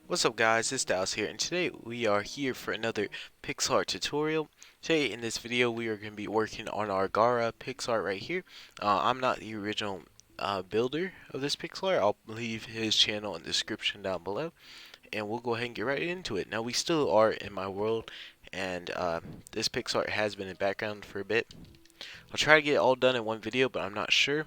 What's up guys, it's Dallas here, and today we are here for another pixel art tutorial. Today in this video we are going to be working on our Gaara pixel art right here. I'm not the original builder of this pixel art. I'll leave his channel in the description down below, and we'll go ahead and get right into it. Now we still are in my world, and this pixel art has been in background for a bit. I'll try to get it all done in one video, but I'm not sure.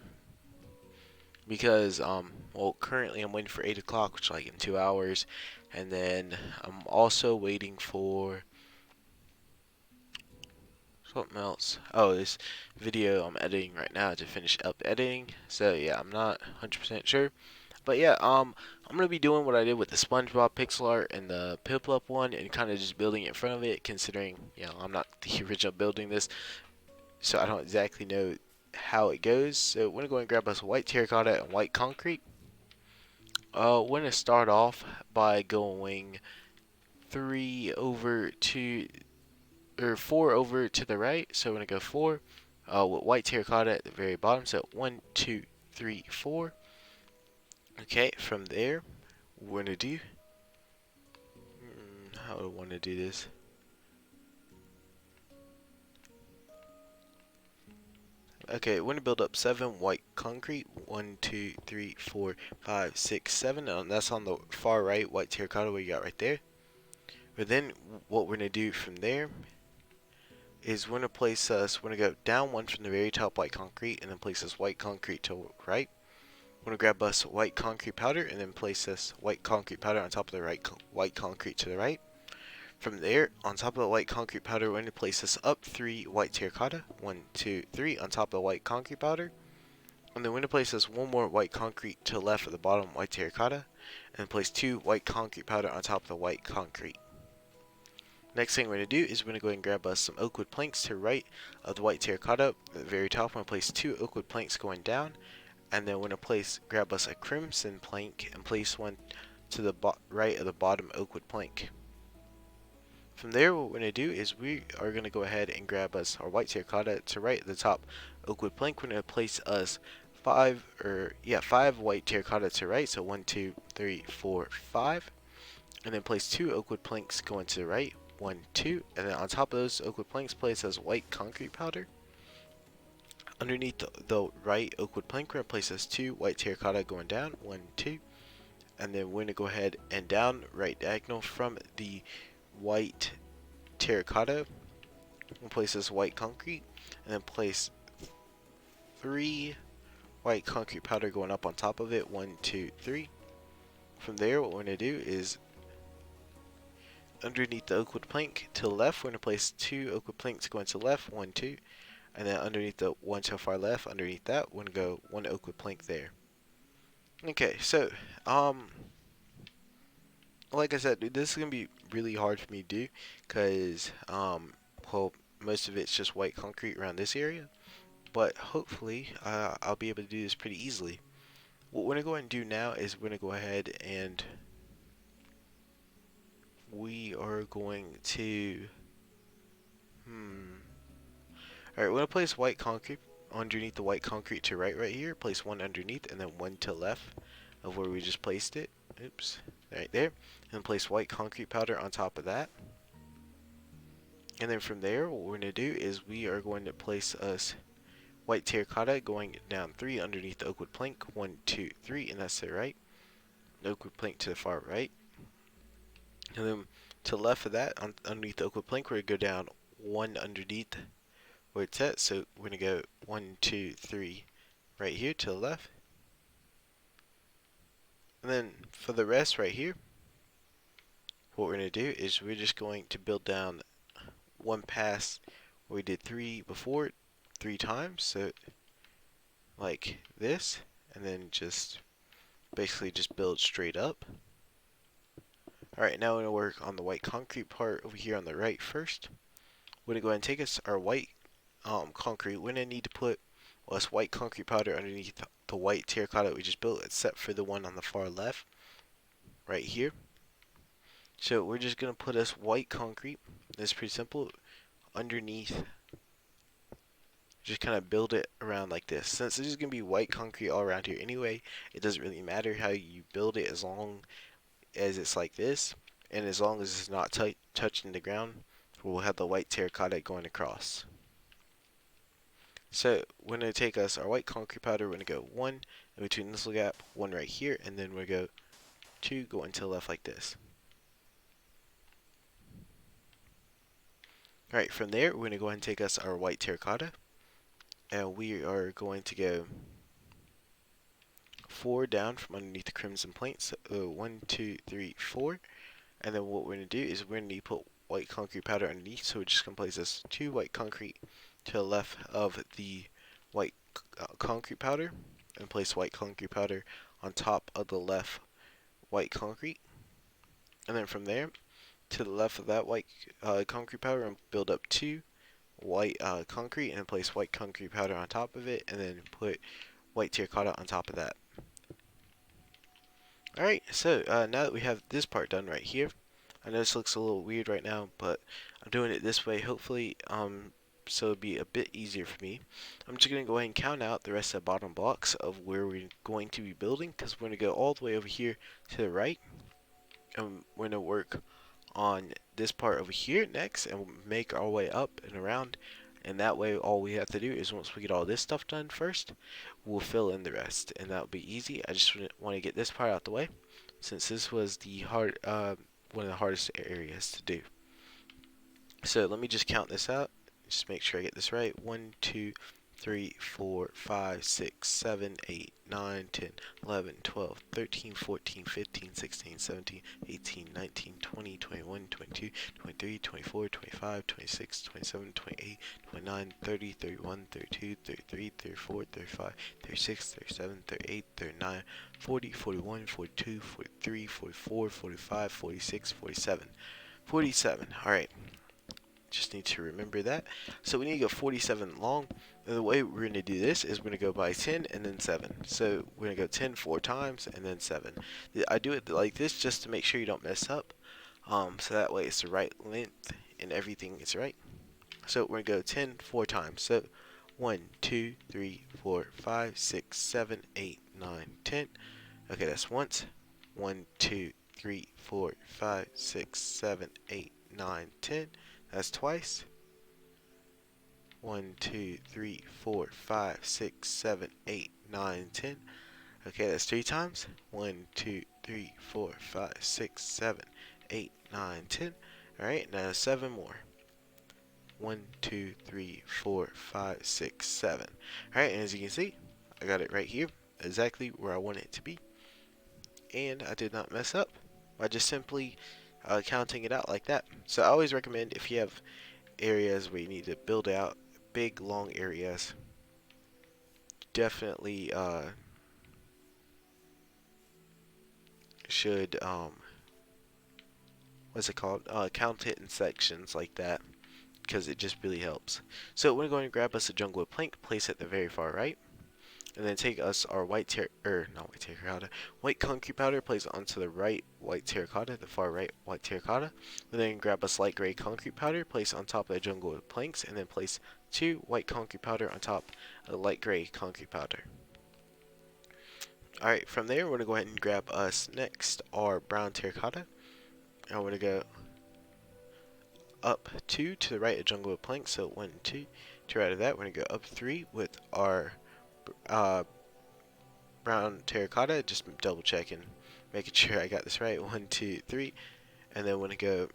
Because well, currently I'm waiting for 8 o'clock, which is like in 2 hours, and then I'm also waiting for something else. Oh, this video I'm editing right now to finish up editing. So yeah, I'm not 100% sure, but yeah, I'm gonna be doing what I did with the SpongeBob pixel art and the Piplup one, and kind of just building it in front of it. Considering I'm not the original building this, so I don't exactly know how it goes. So we're gonna go and grab us white terracotta and white concrete. We're gonna start off by going 4 over to the right. So we're gonna go 4, with white terracotta at the very bottom. So 1, 2, 3, 4. Okay, from there, we're gonna do. How do I want to do this? Okay, we're gonna build up 7 white concrete. 1, 2, 3, 4, 5, 6, 7. That's on the far right, white terracotta, we got right there. But then, what we're gonna do from there is we're gonna go down one from the very top white concrete, and then place this white concrete to right. We're gonna grab us white concrete powder, and then place this white concrete powder on top of the white concrete to the right. From there, on top of the white concrete powder, we're gonna place this up 3 white terracotta. 1, 2, 3 on top of the white concrete powder. And then we're gonna place this one more white concrete to the left of the bottom white terracotta, and place 2 white concrete powder on top of the white concrete. Next thing we're going to do is we're going to go ahead and grab us some oak wood planks to the right of the white terracotta. At the very top, we're going to place 2 oak wood planks going down, and then we're going to grab us a crimson plank and place one to the right of the bottom oak wood plank. From there, what we're going to do is we are going to go ahead and grab us our white terracotta to right of the top oak wood plank. We're going to place us 5 white terracotta to right, so 1, 2, 3, 4, 5, and then place 2 oak wood planks going to the right. 1, 2, and then on top of those oak wood planks, place as white concrete powder. Underneath the right oak wood plank, we're going to place as 2 white terracotta going down. 1, 2, and then we're going to go ahead and down right diagonal from the white terracotta. We'll place this white concrete, and then place 3 white concrete powder going up on top of it. 1, 2, 3. From there, what we're going to do is underneath the oak wood plank to the left, we're going to place 2 oak wood planks going to the left. 1, 2. And then underneath the one to far left, underneath that, we're going to go 1 oak wood plank there. Okay, so, like I said, dude, this is going to be really hard for me to do, because, well, most of it's just white concrete around this area. But hopefully, I'll be able to do this pretty easily. What we're going to go ahead and do now is we're going to go ahead and we are going to, Alright, we're going to place white concrete underneath the white concrete to right here. Place 1 underneath and then 1 to left of where we just placed it. Oops. Right there. And then place white concrete powder on top of that. And then from there, what we're going to do is we are going to place us white terracotta going down 3 underneath the oak wood plank. 1, 2, 3, and that's to the right. Oak wood plank to the far right. And then to the left of that, underneath the oak wood plank, we're going to go down 1 underneath where it's at. So we're going to go 1, 2, 3 right here to the left. And then for the rest right here, what we're going to do is we're just going to build down one pass where we did 3 before, 3 times. So like this, and then just basically just build straight up. Alright, now we're going to work on the white concrete part over here on the right first. We're going to go ahead and take us our white concrete. We're going to need to put us white concrete powder underneath the white terracotta we just built, except for the one on the far left, right here. So we're just going to put us white concrete. It's pretty simple. Underneath, just kind of build it around like this. Since this is going to be white concrete all around here anyway, it doesn't really matter how you build it as long as it's like this, and as long as it's not touching the ground, we'll have the white terracotta going across. So we're going to take us our white concrete powder, we're going to go 1 in between this little gap, 1 right here, and then we're going to go 2 going to the left like this. Alright, from there, we're going to go ahead and take us our white terracotta, and we are going to go 4 down from underneath the crimson plank. So 1, 2, 3, 4. And then what we're going to do is we're going to need to put white concrete powder underneath. So we're just going to place this 2 white concrete to the left of the white concrete powder, and place white concrete powder on top of the left white concrete. And then from there, to the left of that white concrete powder, and build up 2 white concrete, and place white concrete powder on top of it, and then put white terracotta on top of that. Alright, so now that we have this part done right here, I know this looks a little weird right now, but I'm doing it this way, hopefully, so it'll be a bit easier for me. I'm just going to go ahead and count out the rest of the bottom blocks of where we're going to be building, because we're going to go all the way over here to the right, and we're going to work on this part over here next, and we'll make our way up and around, and that way all we have to do is once we get all this stuff done first, we'll fill in the rest, and that'll be easy. I just want to get this part out the way, since this was the one of the hardest areas to do. So let me just count this out, just make sure I get this right. 1, 2, 3, 4, 5, 6, 7, 8, 9, 10, 11, 12, 13, 14, 15, 16, 17, 18, 19, 20, 21, 22, 23, 24, 25, 26, 27, 28, 29, 30, 31, 32, 33, 34, 35, 36, 37, 38, 39, 40, 41, 42, 43, 44, 45, 46, 47. 47. Alright. Just need to remember that. So we need to go 47 long. And the way we're going to do this is we're going to go by 10 and then 7. So we're going to go 10 4 times and then 7. I do it like this just to make sure you don't mess up. So that way it's the right length and everything is right. So we're going to go 10 4 times. So 1, 2, 3, 4, 5, 6, 7, 8, 9, 10. Okay, that's once. 1, 2, 3, 4, 5, 6, 7, 8, 9, 10. That's twice. 1, 2, 3, 4, 5, 6, 7, 8, 9, 10. Okay, that's 3 times. 1, 2, 3, 4, 5, 6, 7, 8, 9, 10. Alright, now 7 more. 1, 2, 3, 4, 5, 6, 7. Alright, and as you can see, I got it right here, exactly where I want it to be. And I did not mess up by just simply counting it out like that. So I always recommend, if you have areas where you need to build out big long areas, definitely should what's it called, count it in sections like that, because it just really helps. So we're going to grab us a jungle plank, place it at the very far right, and then take us our white concrete powder, place it onto the right white terracotta, the far right white terracotta, and then grab us light gray concrete powder, place on top of the jungle planks, and then place 2 white concrete powder on top of the light gray concrete powder. Alright, from there we're going to go ahead and grab us next our brown terracotta, and we're going to go up 2 to the right of jungle planks, so 1, 2, to the right of that we're going to go up 3 with our brown terracotta, just double checking, making sure I got this right. 1, 2, 3, and then want to go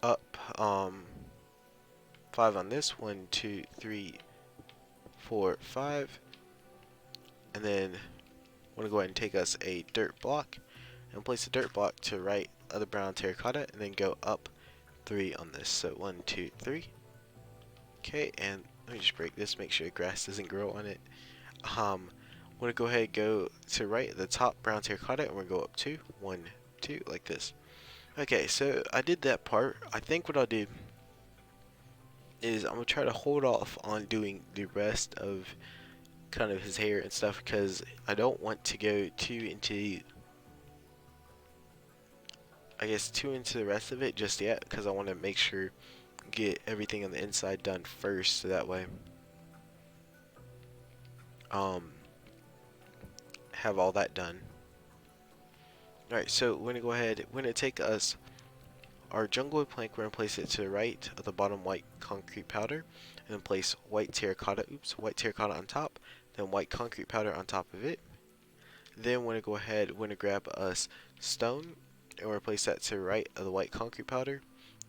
up 5 on this. 1, 2, 3, 4, 5, and then want to go ahead and take us a dirt block and place the dirt block to the right of the brown terracotta, and then go up 3 on this. So 1, 2, 3. Okay, and let me just break this, make sure the grass doesn't grow on it. Want to go ahead and go to right at the top brown terracotta, and we're going to go up 2, 1, 2, like this. Okay, so I did that part. I think what I'll do is I'm going to try to hold off on doing the rest of kind of his hair and stuff, because I don't want to go too into, I guess, too into the rest of it just yet, because I want to make sure get everything on the inside done first, so that way have all that done Alright, so we're gonna go ahead, we're gonna take us our jungle wood plank, we're gonna place it to the right of the bottom white concrete powder, and then place white terracotta on top, then white concrete powder on top of it. Then we're gonna go ahead, we're gonna grab us stone, and we're gonna place that to the right of the white concrete powder,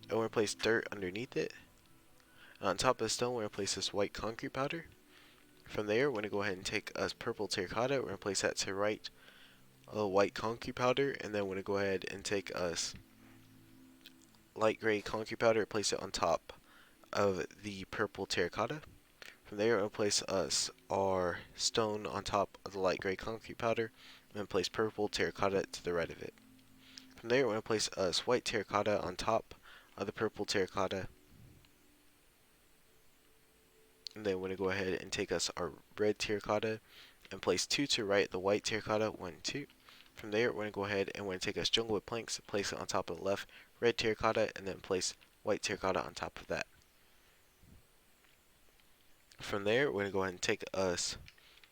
and we're gonna place dirt underneath it. And on top of the stone, we're gonna place this white concrete powder. From there, we're gonna go ahead and take us purple terracotta, we're gonna place that to the right of the white concrete powder, and then we're gonna go ahead and take us light gray concrete powder, place it on top of the purple terracotta. From there, we'll place us our stone on top of the light gray concrete powder, and then place purple terracotta to the right of it. From there, we're going to place us white terracotta on top of the purple terracotta, and then we're going to go ahead and take us our red terracotta and place two to right the white terracotta, 1, 2. From there, we're going to go ahead and we're going to take us jungle wood planks, place it on top of the left red terracotta, and then place white terracotta on top of that. From there, we're going to go ahead and take us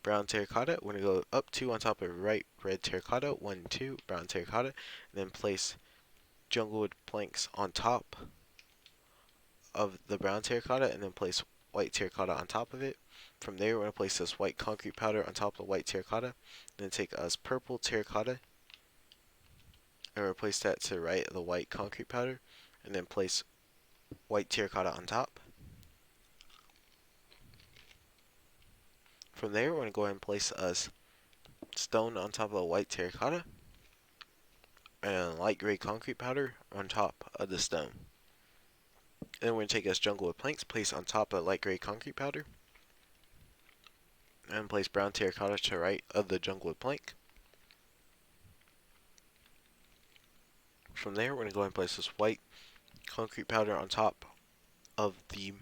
brown terracotta. We're going to go up 2 on top of right red terracotta, 1, 2, brown terracotta, and then place jungle wood planks on top of the brown terracotta, and then place white terracotta on top of it. From there, we're going to place this white concrete powder on top of the white terracotta, and then take us purple terracotta, and replace that to the right of the white concrete powder, and then place white terracotta on top. From there, we're going to go ahead and place us stone on top of the white terracotta, and light gray concrete powder on top of the stone. Then we're going to take us jungle wood planks, place on top of light gray concrete powder, and place brown terracotta to the right of the jungle wood plank. From there, we're going to go ahead and place this white concrete powder on top of the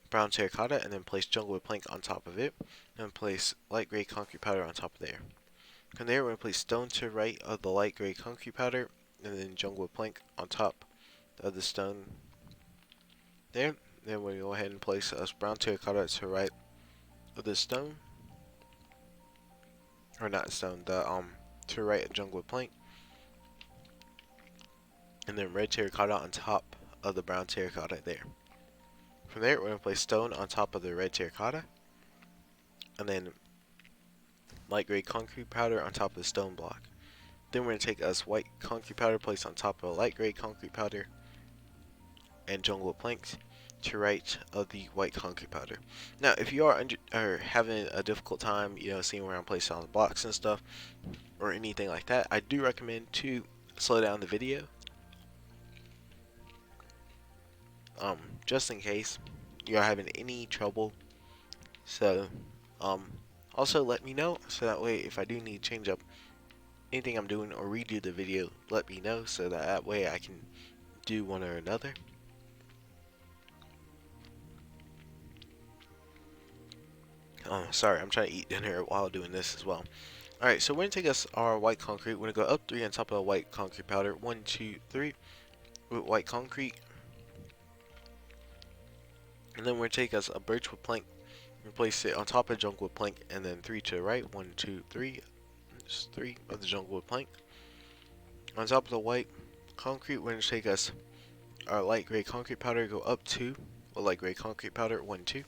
brown terracotta, and then place jungle wood plank on top of it, and place light gray concrete powder on top of there. From there, we're going to place stone to the right of the light gray concrete powder, and then jungle wood plank on top of the stone there. Then we're going to go ahead and place us brown terracotta to the right of the stone, or not stone, to the right of jungle wood plank, and then red terracotta on top of the brown terracotta there. From there, we're going to place stone on top of the red terracotta, and then light gray concrete powder on top of the stone block. Then we're going to take us white concrete powder, place on top of light gray concrete powder, and jungle wood planks to right of the white concrete powder. Now, if you are having a difficult time, seeing where I'm placing all the blocks and stuff, or anything like that, I do recommend to slow down the video, just in case you're having any trouble. So, also let me know, so that way if I do need to change up anything I'm doing or redo the video, let me know, so that way I can do one or another. Oh, sorry, I'm trying to eat dinner while doing this as well. Alright, so we're going to take us our white concrete. We're going to go up 3 on top of the white concrete powder. 1, 2, 3 with white concrete. And then we're going to take us a birchwood plank and place it on top of the jungle wood plank, and then 3 to the right. 1, 2, 3. Just 3 of the jungle wood plank. On top of the white concrete, we're going to take us our light gray concrete powder, go up 2 with light gray concrete powder. 1, 2.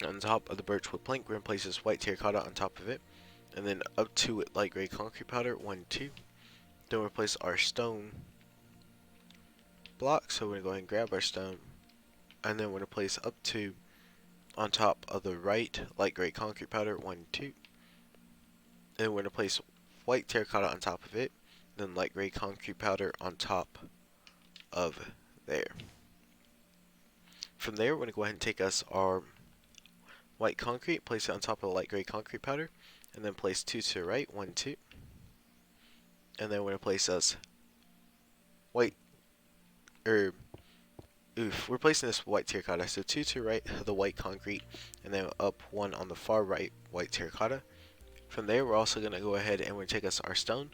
On top of the birchwood plank, we're going to place this white terracotta on top of it, and then up 2 with light gray concrete powder. 1, 2. Then we'll place our stone block, so we're going to go ahead and grab our stone, and then we're going to place up 2 on top of the right light gray concrete powder. 1, 2. Then we're going to place white terracotta on top of it, then light gray concrete powder on top of there. From there, we're going to go ahead and take us our white concrete, place it on top of the light gray concrete powder, and then place 2 to the right. 1, 2. And then we're going to place us white, we're placing this white terracotta, so 2 to the right of the white concrete, and then up 1 on the far right white terracotta. From there, we're also going to go ahead and we're going to take us our stone.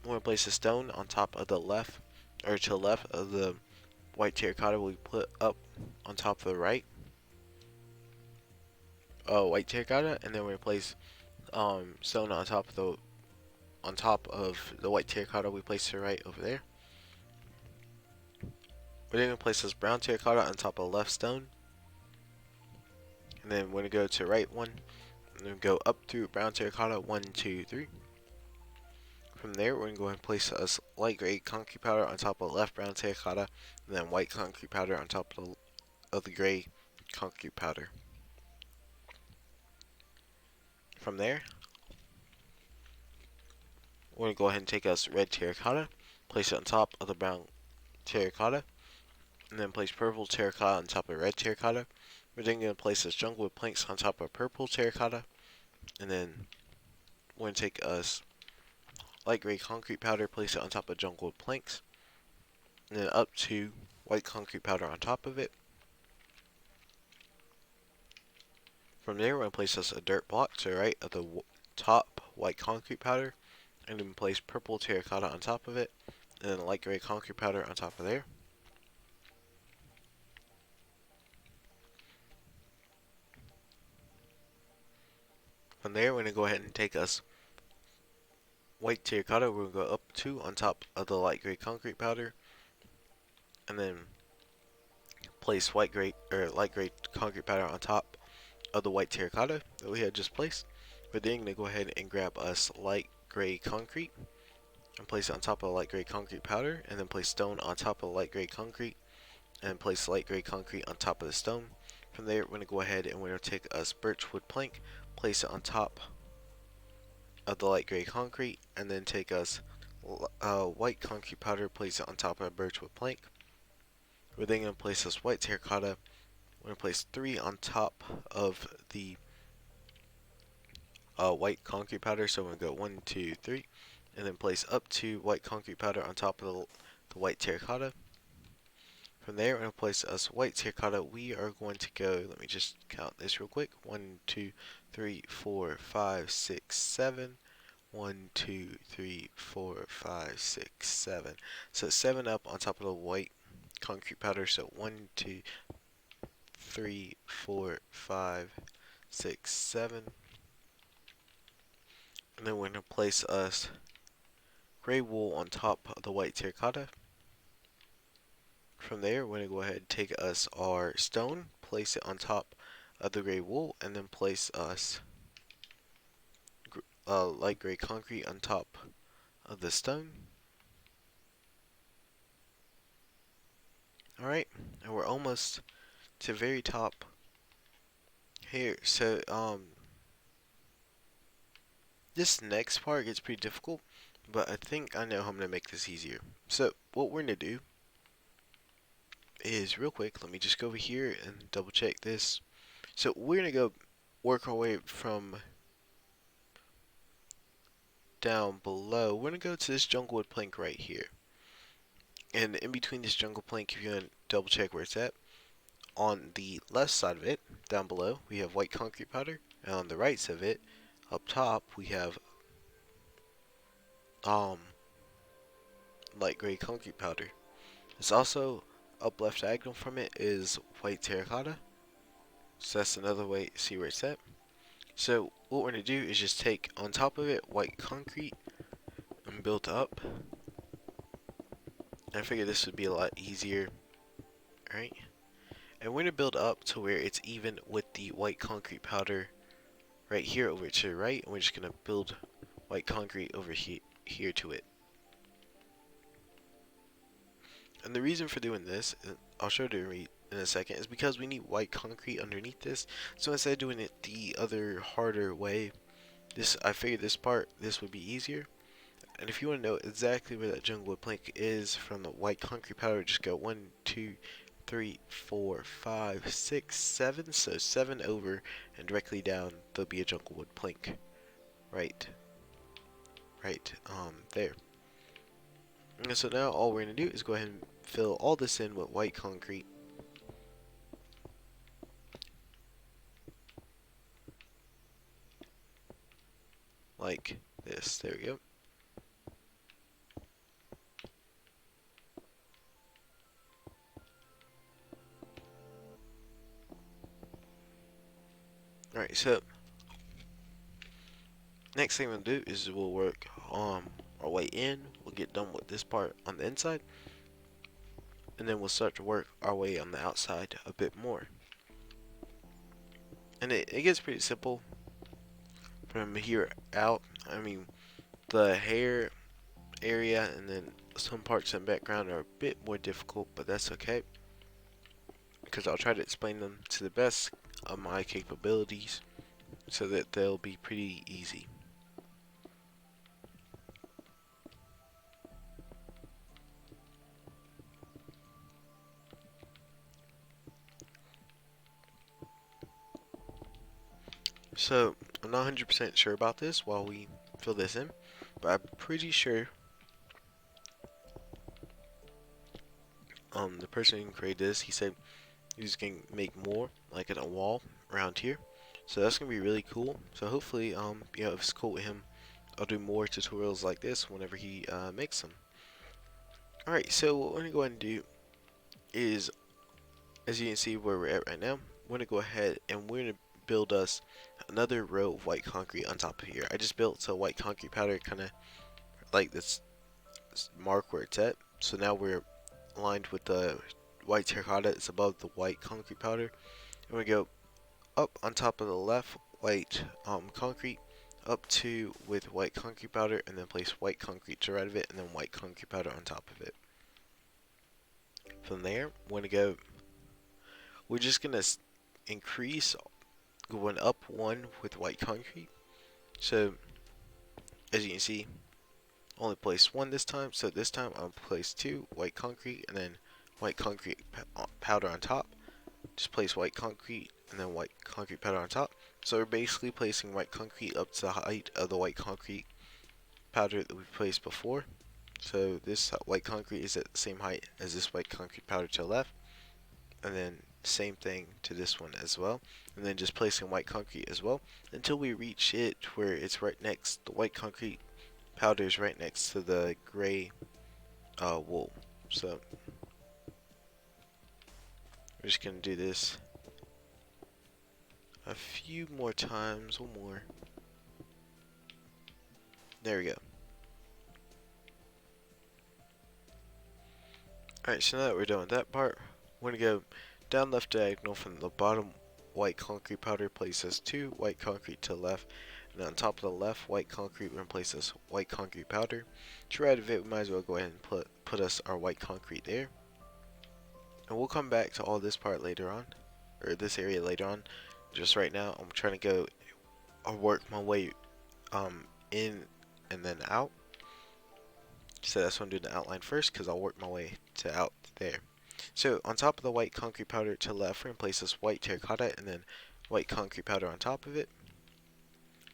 We're going to place the stone on top of the left, or to the left of the white terracotta we put up on top of the right white terracotta, and then we're going to place stone on top of the white terracotta. We place it right over there. We're then gonna place this brown terracotta on top of the left stone, and then we're gonna go to the right one, and then go up through brown terracotta 1, 2, 3. From there, we're gonna go ahead and place a light gray concrete powder on top of the left brown terracotta, and then white concrete powder on top of the gray concrete powder. From there, we're gonna go ahead and take us red terracotta, place it on top of the brown terracotta, and then place purple terracotta on top of red terracotta. We're then gonna place this jungle wood planks on top of purple terracotta, and then we're gonna take us light gray concrete powder, place it on top of jungle wood planks, and then up to white concrete powder on top of it. From there, we're going to place us a dirt block to the right of the top white concrete powder, and then place purple terracotta on top of it, and then light gray concrete powder on top of there. From there, we're going to go ahead and take us white terracotta. We're going to go up to on top of the light gray concrete powder, and then place light gray concrete powder on top of the white terracotta that we had just placed. We're then going to go ahead and grab us light gray concrete and place it on top of the light gray concrete powder, and then place stone on top of the light gray concrete, and place light gray concrete on top of the stone. From there, we're going to go ahead and we're going to take us birchwood plank, place it on top of the light gray concrete, and then take us white concrete powder, place it on top of a birchwood plank. We're then going to place this white terracotta. We're going to place 3 on top of the white concrete powder. So we're going to go 1, 2, 3, and then place up to white concrete powder on top of the white terracotta. From there, we're going to place us white terracotta. We are going to go, let me just count this real quick. 1, 2, 3, 4, 5, 6, 7. 1, 2, 3, 4, 5, 6, 7. So 7 up on top of the white concrete powder. So 1, 2, 3, 4, 5, 6, 7. And then we're going to place us gray wool on top of the white terracotta. From there, we're going to go ahead and take us our stone, place it on top of the gray wool, and then place us light gray concrete on top of the stone. Alright, and we're almost to the very top here. So, this next part gets pretty difficult, but I think I know how I'm going to make this easier. So, what we're going to do is, real quick, let me just go over here and double check this. So, we're going to go work our way from down below. We're going to go to this jungle wood plank right here. And in between this jungle plank, if you want to double check where it's at, on the left side of it, down below, we have white concrete powder. And on the right side of it, up top, we have light gray concrete powder. It's also up left diagonal from it is white terracotta. So that's another way to see where it's at. So what we're going to do is just take on top of it white concrete and build up. I figured this would be a lot easier. Alright. And we're going to build up to where it's even with the white concrete powder right here over to the right. And we're just going to build white concrete over here to it. And the reason for doing this, I'll show it in a second, is because we need white concrete underneath this. So instead of doing it the other harder way, I figured this would be easier. And if you want to know exactly where that jungle wood plank is from the white concrete powder, just go 1, 2, 3, 4, 5, 6, 7. So 7 over, and directly down there'll be a jungle wood plank. Right there. And so now all we're going to do is go ahead and fill all this in with white concrete. Like this. There we go. Alright, so Next thing we'll do is we'll work our way in. We'll get done with this part on the inside, and then we'll start to work our way on the outside a bit more. And it gets pretty simple from here out. I mean, the hair area and then some parts in the background are a bit more difficult, but that's okay because I'll try to explain them to the best of my capabilities so that they'll be pretty easy. So I'm not 100% sure about this while we fill this in, but I'm pretty sure the person who created this, he said he was going to make more like in a wall around here. So that's going to be really cool. So hopefully you know, if it's cool with him, I'll do more tutorials like this whenever he makes them. Alright, so what we're going to go ahead and do is, as you can see where we're at right now, we're going to go ahead and we're going to build us another row of white concrete on top of here. I just built a white concrete powder kind of like this mark where it's at. So now we're aligned with the white terracotta. It's above the white concrete powder. And we go up on top of the left white concrete, up to with white concrete powder, and then place white concrete to the right of it, and then white concrete powder on top of it. From there, we're just gonna increase going up one with white concrete. So as you can see, only place one this time. So this time I'll place two white concrete and then white concrete powder on top. Just place white concrete and then white concrete powder on top. So we're basically placing white concrete up to the height of the white concrete powder that we placed before. So this white concrete is at the same height as this white concrete powder to the left. And then same thing to this one as well. And then just placing white concrete as well until we reach it where it's right next, the white concrete powder is right next to the gray wool. So we're just gonna do this a few more times, one more. There we go. Alright, so now that we're done with that part, we're gonna go down left diagonal from the bottom white concrete powder, place us two white concrete to the left, and on top of the left white concrete, we're gonna place us white concrete powder. To right of it, we might as well go ahead and put us our white concrete there. And we'll come back to all this part later on, or this area later on. Just right now, I'm trying to go work my way in and then out. So that's why I'm doing the outline first, because I'll work my way to out there. So on top of the white concrete powder to the left, we're going to place this white terracotta and then white concrete powder on top of it.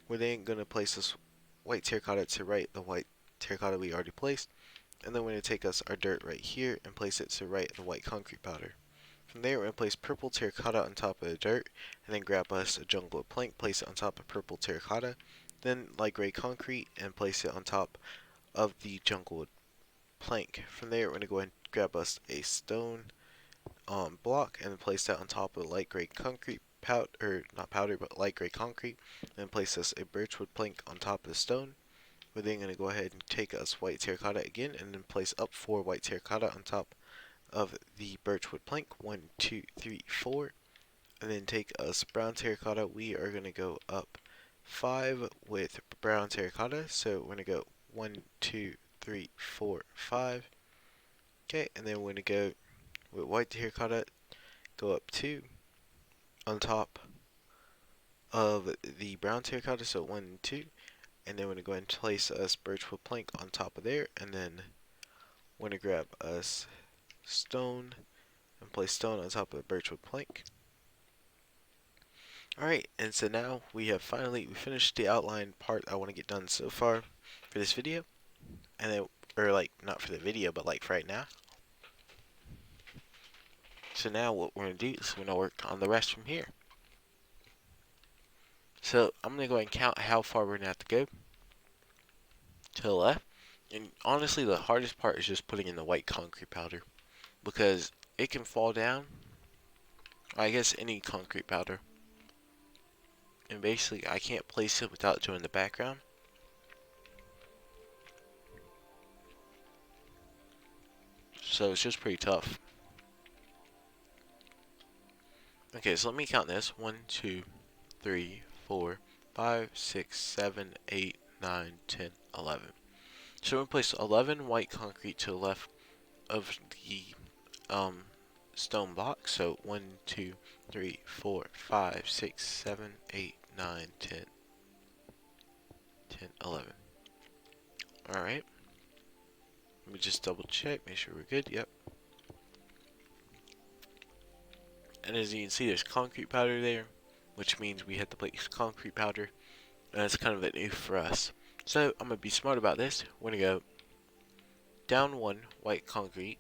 We're then going to place this white terracotta to the right, the white terracotta we already placed. And then we're going to take us our dirt right here and place it to the right of the white concrete powder. From there, we're going to place purple terracotta on top of the dirt, and then grab us a jungle plank, place it on top of purple terracotta, then light gray concrete, and place it on top of the jungle plank. From there, we're going to go ahead and grab us a stone block and place that on top of the light gray concrete powder, or not powder, but light gray concrete, and place us a birchwood plank on top of the stone. We're then going to go ahead and take us white terracotta again, and then place up 4 white terracotta on top of the birchwood plank. 1, 2, 3, 4. And then take us brown terracotta. We are going to go up 5 with brown terracotta. So we're going to go 1, 2, 3, 4, 5. Okay, and then we're going to go with white terracotta, go up 2 on top of the brown terracotta. So 1 and 2. And then we're going to go ahead and place us birchwood plank on top of there. And then we're going to grab us stone and place stone on top of the birchwood plank. Alright, and so now we finished the outline part I want to get done so far for this video. And then, or like, not for the video, but like for right now. So now what we're going to do is we're going to work on the rest from here. So I'm going to go ahead and count how far we're going to have to go to the left. And honestly, the hardest part is just putting in the white concrete powder, because it can fall down. I guess any concrete powder. And basically, I can't place it without doing the background. so it's just pretty tough. Okay, so let me count this. 1, 2, 3, 4, 5, 6, 7, 8, 9, 10, 11. So we place 11 white concrete to the left of the um, stone block. So 1, 2, 3, 4, 5, 6, 7, 8, 9, 10, 10, 11. Alright. Let me just double check, make sure we're good. Yep. And as you can see, there's concrete powder there, which means we had to place concrete powder. And that's kind of an oof for us. So I'm going to be smart about this. We're going to go down 1 white concrete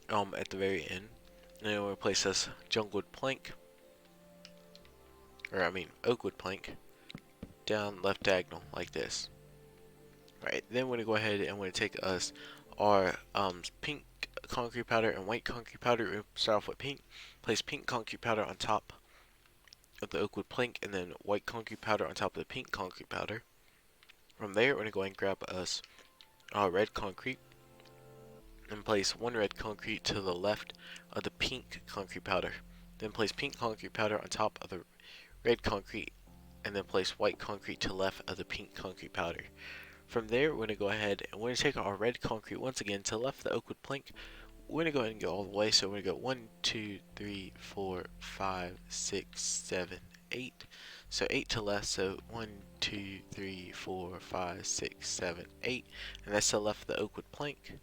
at the very end. And then we'll place this junglewood plank, or I mean oakwood plank, down left diagonal like this. Right, then we're going to go ahead and we're going to take us our pink concrete powder and white concrete powder. We'll start off with pink. Place pink concrete powder on top of the oakwood plank, and then white concrete powder on top of the pink concrete powder. From there, we're going to go ahead and grab us our red concrete and place 1 red concrete to the left of the pink concrete powder. Then place pink concrete powder on top of the red concrete, and then place white concrete to the left of the pink concrete powder. From there, we're going to go ahead and we're going to take our red concrete once again to the left of the oakwood plank. We're going to go ahead and go all the way. So we're going to go 1, 2, 3, 4, 5, 6, 7, 8. So 8 to left. So 1, 2, 3, 4, 5, 6, 7, 8. And that's to the left of the oakwood plank.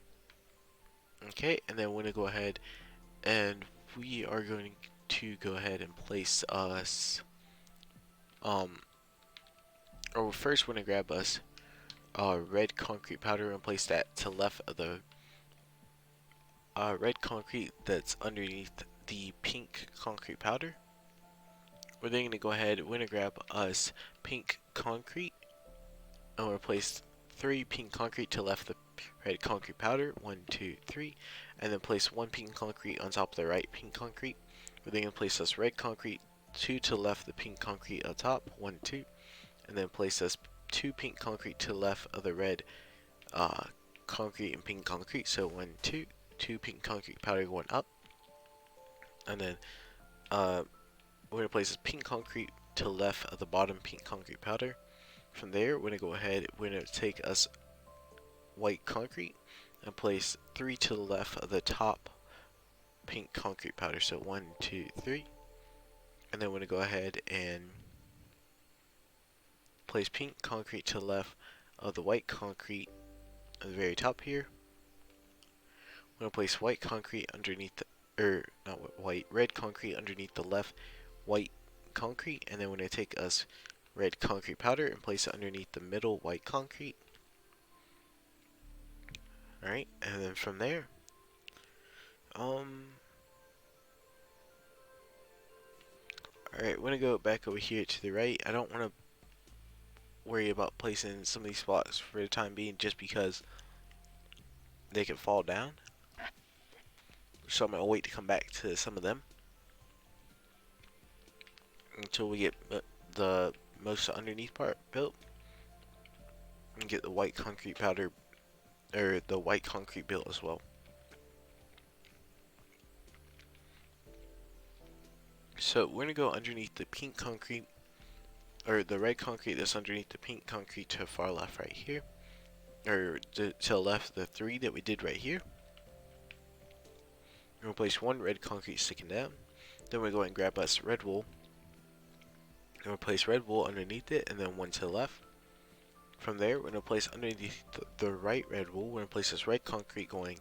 Okay, and then we're going to go ahead and we are going to go ahead and place us, or first we're going to grab us red concrete powder and place that to left of the red concrete that's underneath the pink concrete powder. We're then going to go ahead, we're going to grab us pink concrete and we'll place 3 pink concrete to left the red concrete powder, 1, 2, 3, and then place 1 pink concrete on top of the right pink concrete. We're then going to place us red concrete, 2 to left the pink concrete on top, 1, 2, and then place us 2 pink concrete to the left of the red concrete and pink concrete. So 1, 2, 2 pink concrete powder going up, and then we're going to place this pink concrete to the left of the bottom pink concrete powder. From there, we're going to go ahead, we're going to take us white concrete and place 3 to the left of the top pink concrete powder. So 1, 2, 3, and then we're going to go ahead and place pink concrete to the left of the white concrete at the very top here. I'm going to place white concrete underneath the, not white, red concrete underneath the left white concrete, and then we're going to take us red concrete powder and place it underneath the middle white concrete. Alright, and then from there, alright, we're going to go back over here to the right. I don't want to worry about placing some of these spots for the time being just because they can fall down. So I'm going to wait to come back to some of them until we get the most underneath part built and get the white concrete powder, or the white concrete built as well. So we're going to go underneath the pink concrete, or the red concrete that's underneath the pink concrete to the far left right here, or to the left, the 3 that we did right here. We're going to place 1 red concrete sticking down. Then we're going to grab us red wool. And we'll place red wool underneath it, and then 1 to the left. From there, we're going to place underneath the right red wool, we're going to place this red concrete going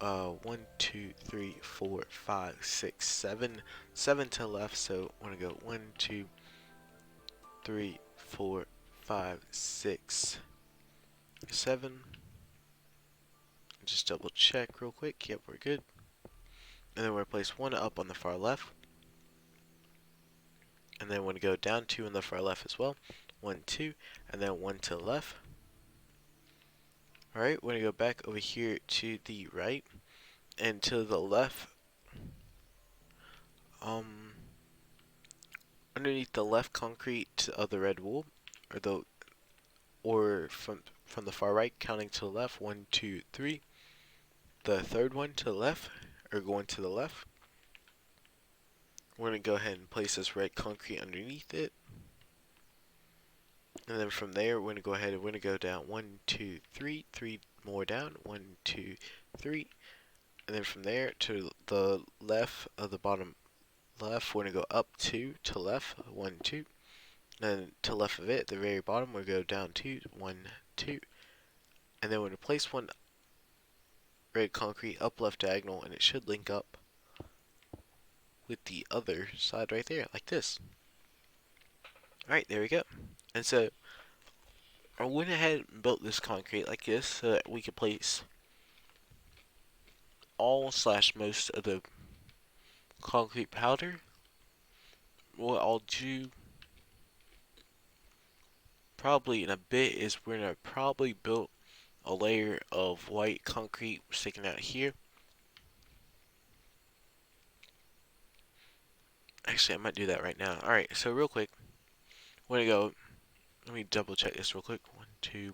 1, 2, 3, 4, 5, 6, 7. 7 to the left, so we're going to go 1, 2, 3, 4, 5, 6, 7. Just double check real quick. Yep, we're good. And then we're going to place 1 up on the far left. And then we're going to go down 2 on the far left as well. 1, 2, and then 1 to the left. Alright, we're going to go back over here to the right and to the left. Underneath the left concrete of the red wool, or from the far right, counting to the left. 1, 2, 3. The third one to the left, or going to the left. We're going to go ahead and place this red concrete underneath it. And then from there, we're going to go ahead and we're going to go down 1, 2, 3, 3 more down. 1, 2, 3. And then from there to the left of the bottom left, we're going to go up 2 to left. 1, 2. Then to left of it, at the very bottom, we're going to go down 2. 1, 2. And then we're going to place one red concrete up left diagonal, and it should link up with the other side right there, like this. Alright, there we go. And so, I went ahead and built this concrete like this so that we could place all slash most of the concrete powder. What I'll do probably in a bit is we're going to probably build a layer of white concrete sticking out here. Actually, I might do that right now. Alright, so real quick, we're going to go, let me double check this real quick. 1, 2,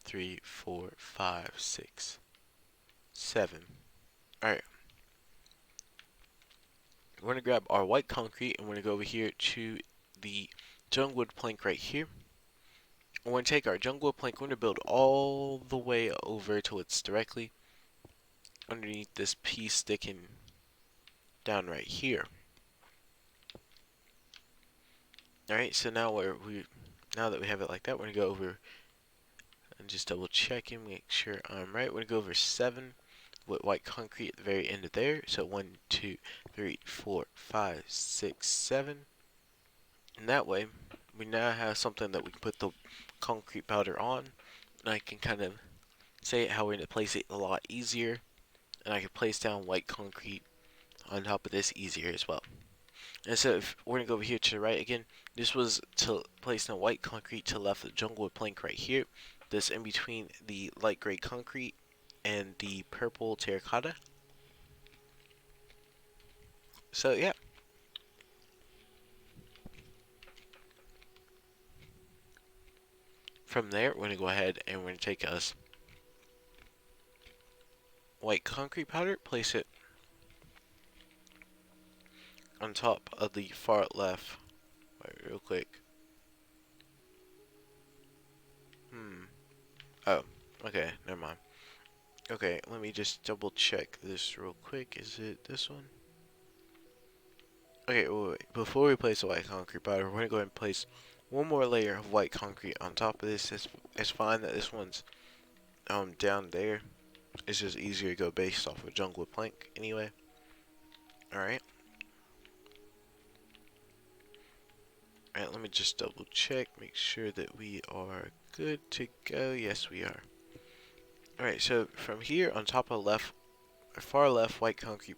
3, 4, 5, 6, 7. Alright. We're going to grab our white concrete and we're going to go over here to the junglewood plank right here. We're going to take our junglewood plank, we're going to build all the way over till it's directly underneath this piece sticking down right here. Alright, so now now that we have it like that, we're going to go over and just double check and make sure I'm right. We're going to go over 7 with white concrete at the very end of there. So 1, 2, 3, 4, 5, 6, 7. And that way, we now have something that we can put the concrete powder on. And I can kind of say how we're going to place it a lot easier. And I can place down white concrete on top of this easier as well. And so if we're going to go over here to the right again. This was to place down white concrete to the left of the junglewood plank right here. This in between the light gray concrete and the purple terracotta. So yeah. From there, we're going to go ahead and we're going to take us white concrete powder, place it on top of the far left. Wait, real quick. Oh, okay, never mind. Okay, let me just double check this real quick. Is it this one? Okay, wait. Before we place the white concrete powder, we're going to go ahead and place one more layer of white concrete on top of this. It's fine that this one's down there. It's just easier to go based off of junglewood plank anyway. Alright. Alright, let me just double check, make sure that we are good to go. Yes, we are. Alright, so from here on top of left, or far left white concrete,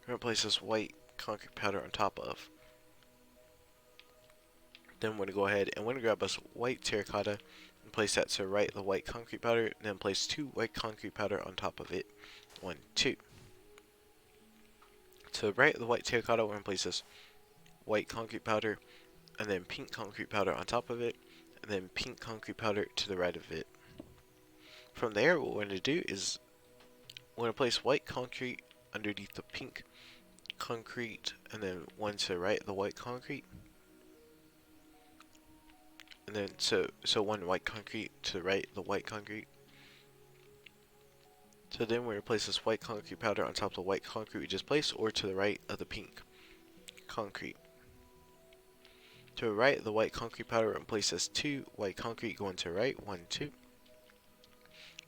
we're going to place this white concrete powder on top of. Then we're going to go ahead and we're going to grab us white terracotta and place that to the right of the white concrete powder, and then place 2 white concrete powder on top of it. 1, 2. To the right of the white terracotta, we're going to place this white concrete powder, and then pink concrete powder on top of it, and then pink concrete powder to the right of it. From there, what we're going to do is we're going to place white concrete underneath the pink concrete, and then one to the right of the white concrete. And then, so one white concrete to the right of the white concrete. So then we're going to place this white concrete powder on top of the white concrete we just placed, or to the right of the pink concrete. To the right of the white concrete powder, we're going to place this 2 white concrete going to the right, 1, 2.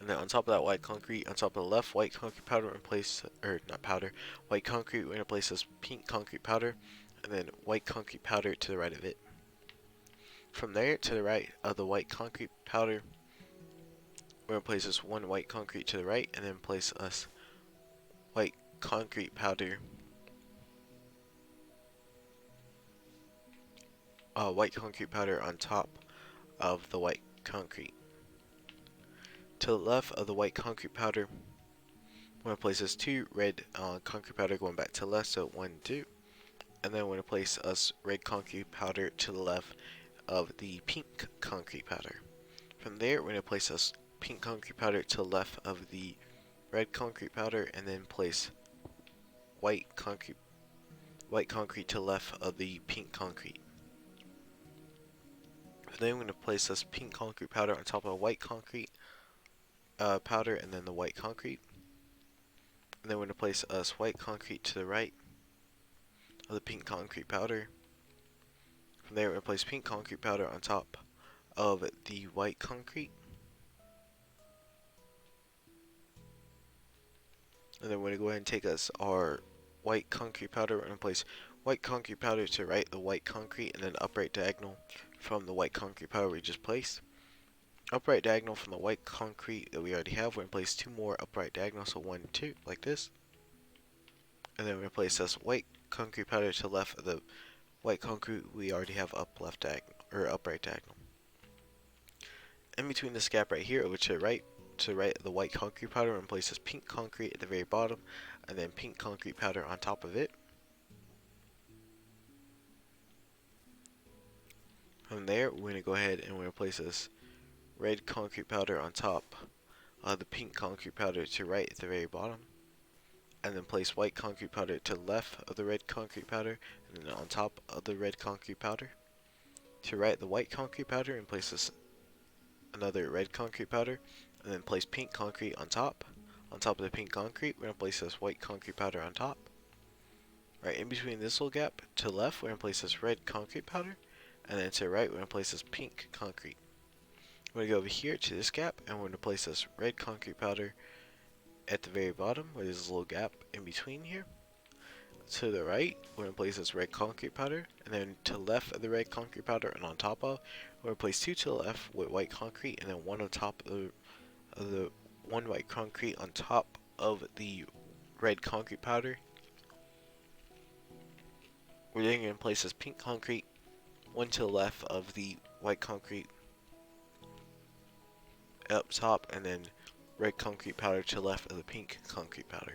And then on top of that white concrete, on top of the left white concrete powder, we're going to place, or not powder, white concrete, we're going to place this pink concrete powder, and then white concrete powder to the right of it. From there, to the right of the white concrete powder, we're going to place this 1 white concrete to the right, and then place us white concrete powder, on top of the white concrete. To the left of the white concrete powder, we're going to place this 2 red concrete powder going back to the left, so 1, 2. And then we're going to place us red concrete powder to the left of the pink concrete powder. From there, we're going to place us pink concrete powder to the left of the red concrete powder, and then place white concrete to the left of the pink concrete. Then we're going to place this pink concrete powder on top of white concrete powder, and then the white concrete. And then we're going to place us white concrete to the right of the pink concrete powder. From there, we're going to place pink concrete powder on top of the white concrete. And then we're going to go ahead and take us our white concrete powder. We're going to place white concrete powder to the right of the white concrete, and then upright diagonal from the white concrete powder we just placed. Upright diagonal from the white concrete that we already have, we're going to place two more upright diagonals, so 1, 2, like this. And then we're going to place this white concrete powder to the left of the white concrete we already have upright diagonal. In between this gap right here, over to the right of the white concrete powder, we're going to place this pink concrete at the very bottom, and then pink concrete powder on top of it. From there, we're going to go ahead and we're going to place this red concrete powder on top of the pink concrete powder to right at the very bottom, and then place white concrete powder to the left of the red concrete powder, and then on top of the red concrete powder. To right the white concrete powder, and place this another red concrete powder, and then place pink concrete on top. On top of the pink concrete, we're going to place this white concrete powder on top. Right in between this little gap, to the left, we're going to place this red concrete powder, and then to the right, we're going to place this pink concrete. We're going to go over here to this gap, and we're going to place this red concrete powder at the very bottom, where there's a little gap in between here. To the right, we're going to place this red concrete powder, and then to the left of the red concrete powder and on top of, we're going to place two to the left with white concrete, and then one on top of the one white concrete on top of the red concrete powder. We're then going to place this pink concrete, one to the left of the white concrete up top, and then red concrete powder to the left of the pink concrete powder.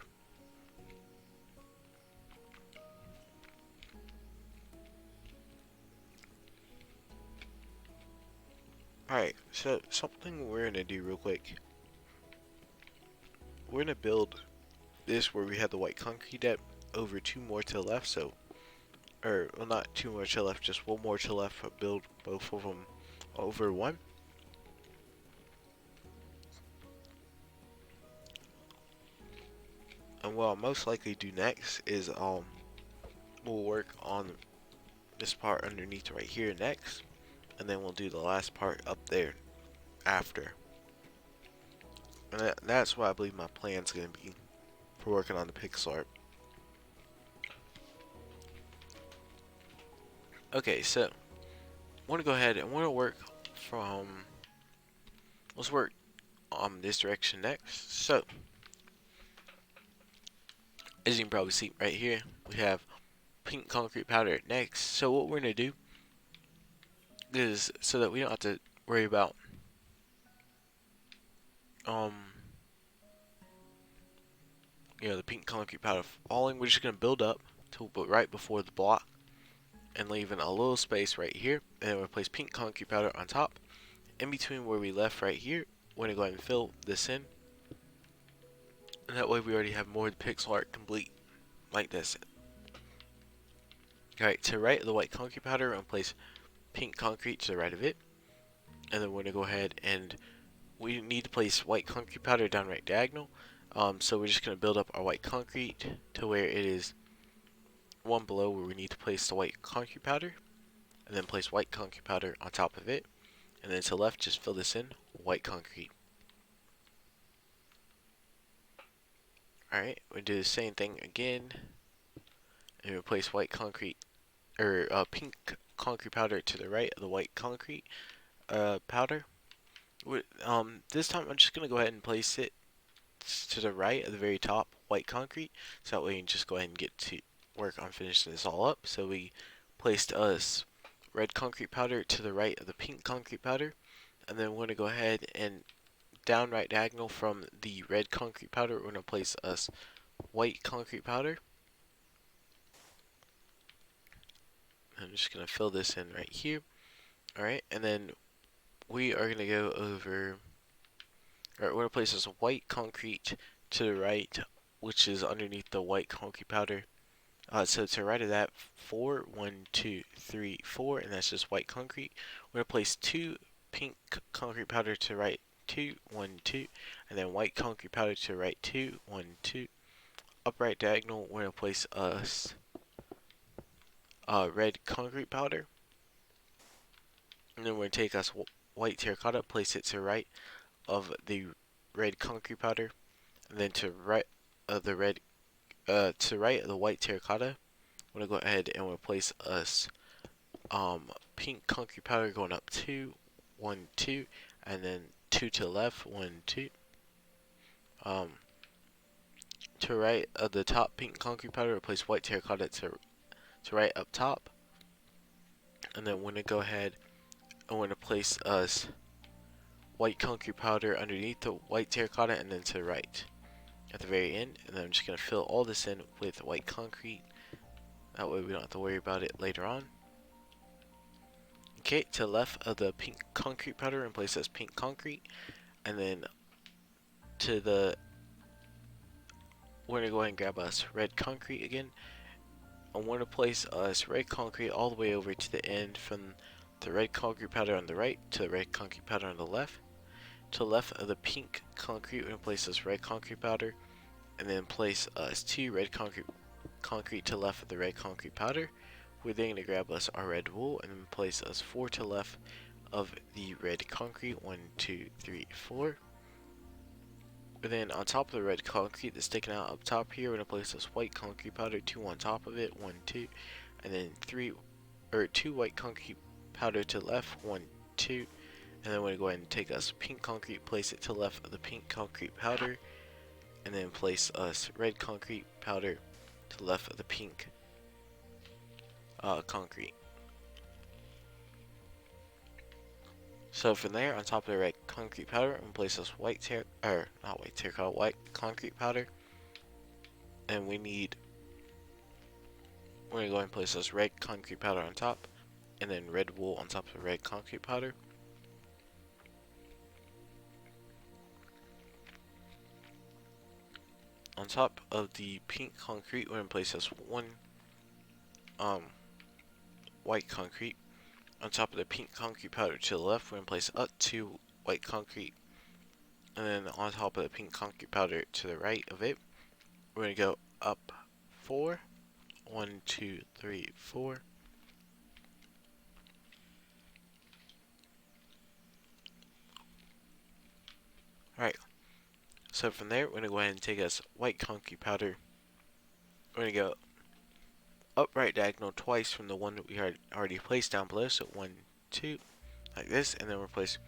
Alright, so something we're going to do real quick. We're going to build this where we have the white concrete depth over two more to the left, so, or, well, not two more to the left, just one more to the left, but build both of them over one. And what I'll most likely do next is we'll work on this part underneath right here next, and then we'll do the last part up there after. And that's what I believe my plan's going to be for working on the pixel art. Okay, so I want to go ahead and want to work from, let's work on this direction next. So as you can probably see right here, we have pink concrete powder next. So what we're going to do is, so that we don't have to worry about the pink concrete powder falling, we're just going to build up to right before the block and leaving a little space right here, and then we'll place pink concrete powder on top. In between where we left right here, we're going to go ahead and fill this in, and that way we already have more of the pixel art complete like this. Alright, to the right of the white concrete powder, we're going to place pink concrete to the right of it, and then we're going to go ahead and we need to place white concrete powder down right diagonal. So we're just going to build up our white concrete to where it is one below where we need to place the white concrete powder, and then place white concrete powder on top of it, and then to the left just fill this in white concrete. Alright, we do the same thing again, and we place white concrete, or pink concrete powder to the right of the white concrete powder. This time I'm just going to go ahead and place it to the right of the very top white concrete, so that way you can just go ahead and get to work on finishing this all up. So we placed us red concrete powder to the right of the pink concrete powder, and then we're going to go ahead and down right diagonal from the red concrete powder, we're going to place us white concrete powder. I'm just going to fill this in right here. Alright, and then we are going to go over Alright, we're gonna place this white concrete to the right, which is underneath the white concrete powder. So to the right of that, 4, 1, 2, 3, 4, and that's just white concrete. We're gonna place 2 pink concrete powder to the right, 2, 1, 2, and then white concrete powder to the right, 2, 1, 2. Upright diagonal, we're gonna place us red concrete powder, and then we're gonna take us white terracotta, place it to the right of the red concrete powder, and then to right of the red, to the right of the white terracotta. I'm gonna go ahead and we'll place us pink concrete powder going up 2, 1, 2, and then 2 to the left, 1, 2. To right of the top pink concrete powder, replace white terracotta to right up top, and then we're gonna go ahead and we're gonna place us white concrete powder underneath the white terracotta, and then to the right at the very end. And then I'm just gonna fill all this in with white concrete. That way we don't have to worry about it later on. Okay, to the left of the pink concrete powder, and place as pink concrete, and then to the we're gonna go ahead and grab us red concrete again. I want to place us red concrete all the way over to the end, from the red concrete powder on the right to the red concrete powder on the left. To the left of the pink concrete, we're gonna place us red concrete powder, and then place us 2 red concrete to the left of the red concrete powder. We're then gonna grab us our red wool, and then place us 4 to the left of the red concrete, 1, 2, 3, 4. And then on top of the red concrete that's sticking out up top here, we're gonna place this white concrete powder, 2 on top of it, 1, 2, and then 2 white concrete powder to the left, 1, 2, and then we're gonna go ahead and take us pink concrete, place it to the left of the pink concrete powder, and then place us red concrete powder to the left of the pink concrete. So from there, on top of the red concrete powder, I'm gonna place this white concrete powder, and we're gonna go ahead and place this red concrete powder on top, and then red wool on top of the red concrete powder. On top of the pink concrete, we're gonna place this 1 white concrete. On top of the pink concrete powder to the left, we're gonna place up 2 white concrete, and then on top of the pink concrete powder to the right of it, we're gonna go up 4, 1, 2, 3, 4. Alright, so from there, we're gonna go ahead and take us white concrete powder. We're gonna go upright diagonal twice from the one that we had already placed down below. So 1, 2, like this, and then we'll place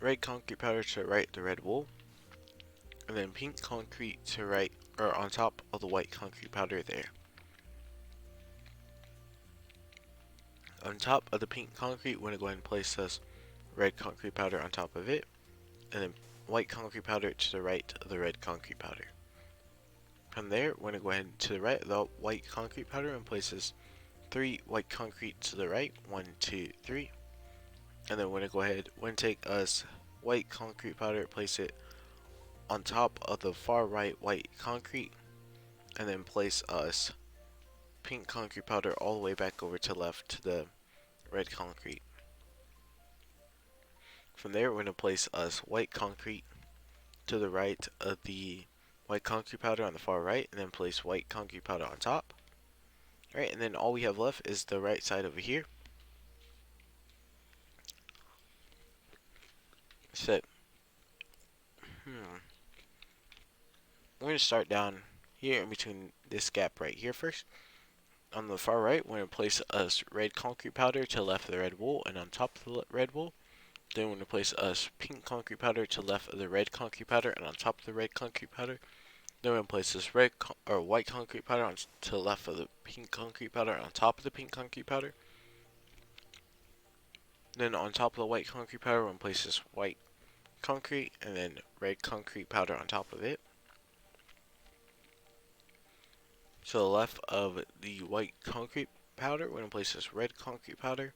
red concrete powder to the right of the red wool, and then pink concrete to right, or on top of the white concrete powder there. On top of the pink concrete, we're gonna go ahead and place this red concrete powder on top of it, and then white concrete powder to the right of the red concrete powder. From there, we're gonna go ahead to the right of the white concrete powder and place this 3 white concrete to the right, 1, 2, 3. And then we're gonna go ahead, we're gonna take us white concrete powder, place it on top of the far right white concrete, and then place us pink concrete powder all the way back over to left to the red concrete. From there, we're gonna place us white concrete to the right of the white concrete powder on the far right, and then place white concrete powder on top. Alright, and then all we have left is the right side over here. So, we're going to start down here in between this gap right here first. On the far right, we're going to place us red concrete powder to the left of the red wool, and on top of the red wool, then we're going to place us pink concrete powder to the left of the red concrete powder, and on top of the red concrete powder, then we're going to place this white concrete powder to the left of the pink concrete powder, and on top of the pink concrete powder. Then on top of the white concrete powder, we're going to place this white concrete, and then red concrete powder on top of it. To the left of the white concrete powder, we're going to place this red concrete powder,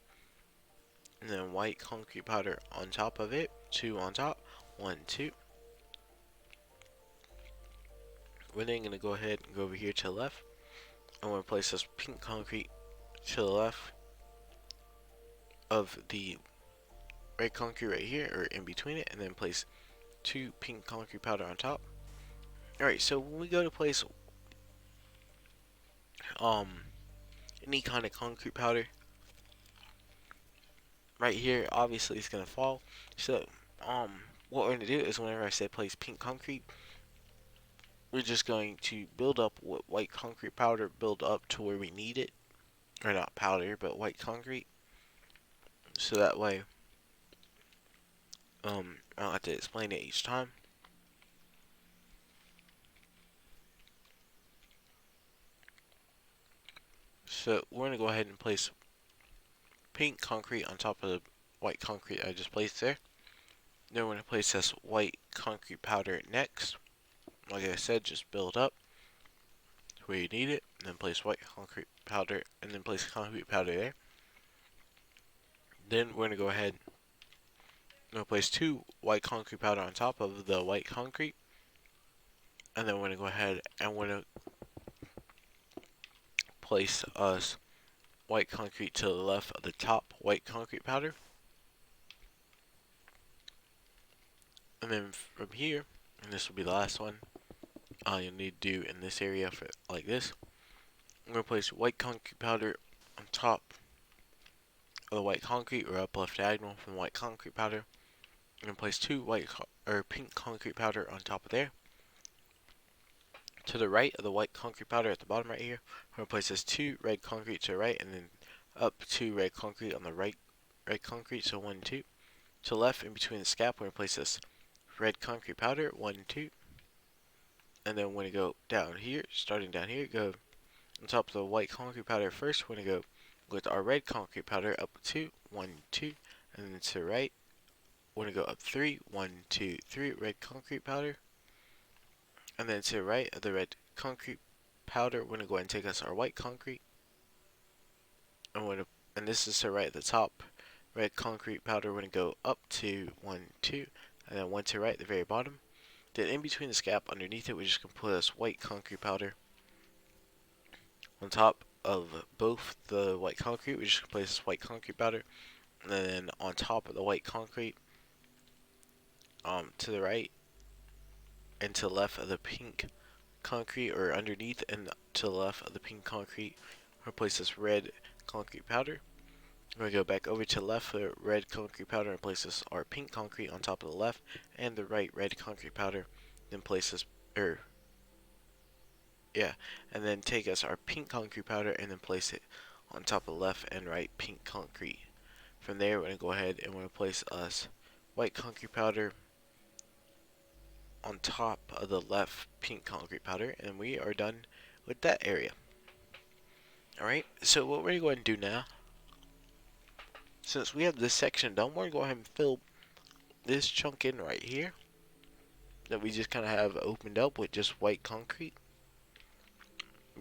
and then white concrete powder on top of it, 2 on top, 1, 2. We're then gonna go ahead and go over here to the left. I'm gonna place this pink concrete to the left of the red concrete right here, or in between it, and then place 2 pink concrete powder on top. Alright, so when we go to place um any kind of concrete powder right here, obviously it's gonna fall. So what we're gonna do is whenever I say place pink concrete, we're just going to build up what white concrete powder, build up to where we need it, or not powder but white concrete, so that way I don't have to explain it each time. So we're gonna go ahead and place pink concrete on top of the white concrete I just placed there. Then we're gonna place this white concrete powder next. Like I said, just build up to where you need it, and then place white concrete powder, and then place concrete powder there. Then we're gonna go ahead and place 2 white concrete powder on top of the white concrete, and then we're gonna go ahead and we're gonna place us white concrete to the left of the top white concrete powder. And then from here, and this will be the last one, you'll need to do in this area for like this. I'm going to place white concrete powder on top of the white concrete, or up left diagonal from the white concrete powder. I'm going to place 2 pink concrete powder on top of there. To the right of the white concrete powder at the bottom right here, I'm going to place this 2 red concrete to the right, and then up 2 red concrete on the right red concrete, so 1, 2. To the left, in between the scap, we're going to place this red concrete powder, 1, 2. And then we're going to go down here, starting down here, go on top of the white concrete powder first. We're going to go with our red concrete powder up 2, 1, 2. And then to the right, we're going to go up 3, 1, 2, 3, red concrete powder. And then to the right of the red concrete powder, we're going to go ahead and take us our white concrete. And this is to the right at the top red concrete powder. We're going to go up to 1, 2, and then 1 to the right at the very bottom. Then in between the scap underneath it, we're just going to put this white concrete powder on top of both the white concrete. We're just going to place this white concrete powder, and then on top of the white concrete, to the right and to the left of the pink concrete, or underneath and to the left of the pink concrete, we're going to place this red concrete powder. We're going to go back over to the left for red concrete powder and place this our pink concrete on top of the left and the right red concrete powder. Then place this, and then take us our pink concrete powder and then place it on top of the left and right pink concrete. From there, we're going to go ahead and we're going to place us white concrete powder on top of the left pink concrete powder, and we are done with that area. Alright, so what we're going to go ahead and do now, since we have this section done, we're going to go ahead and fill this chunk in right here that we just kind of have opened up with just white concrete.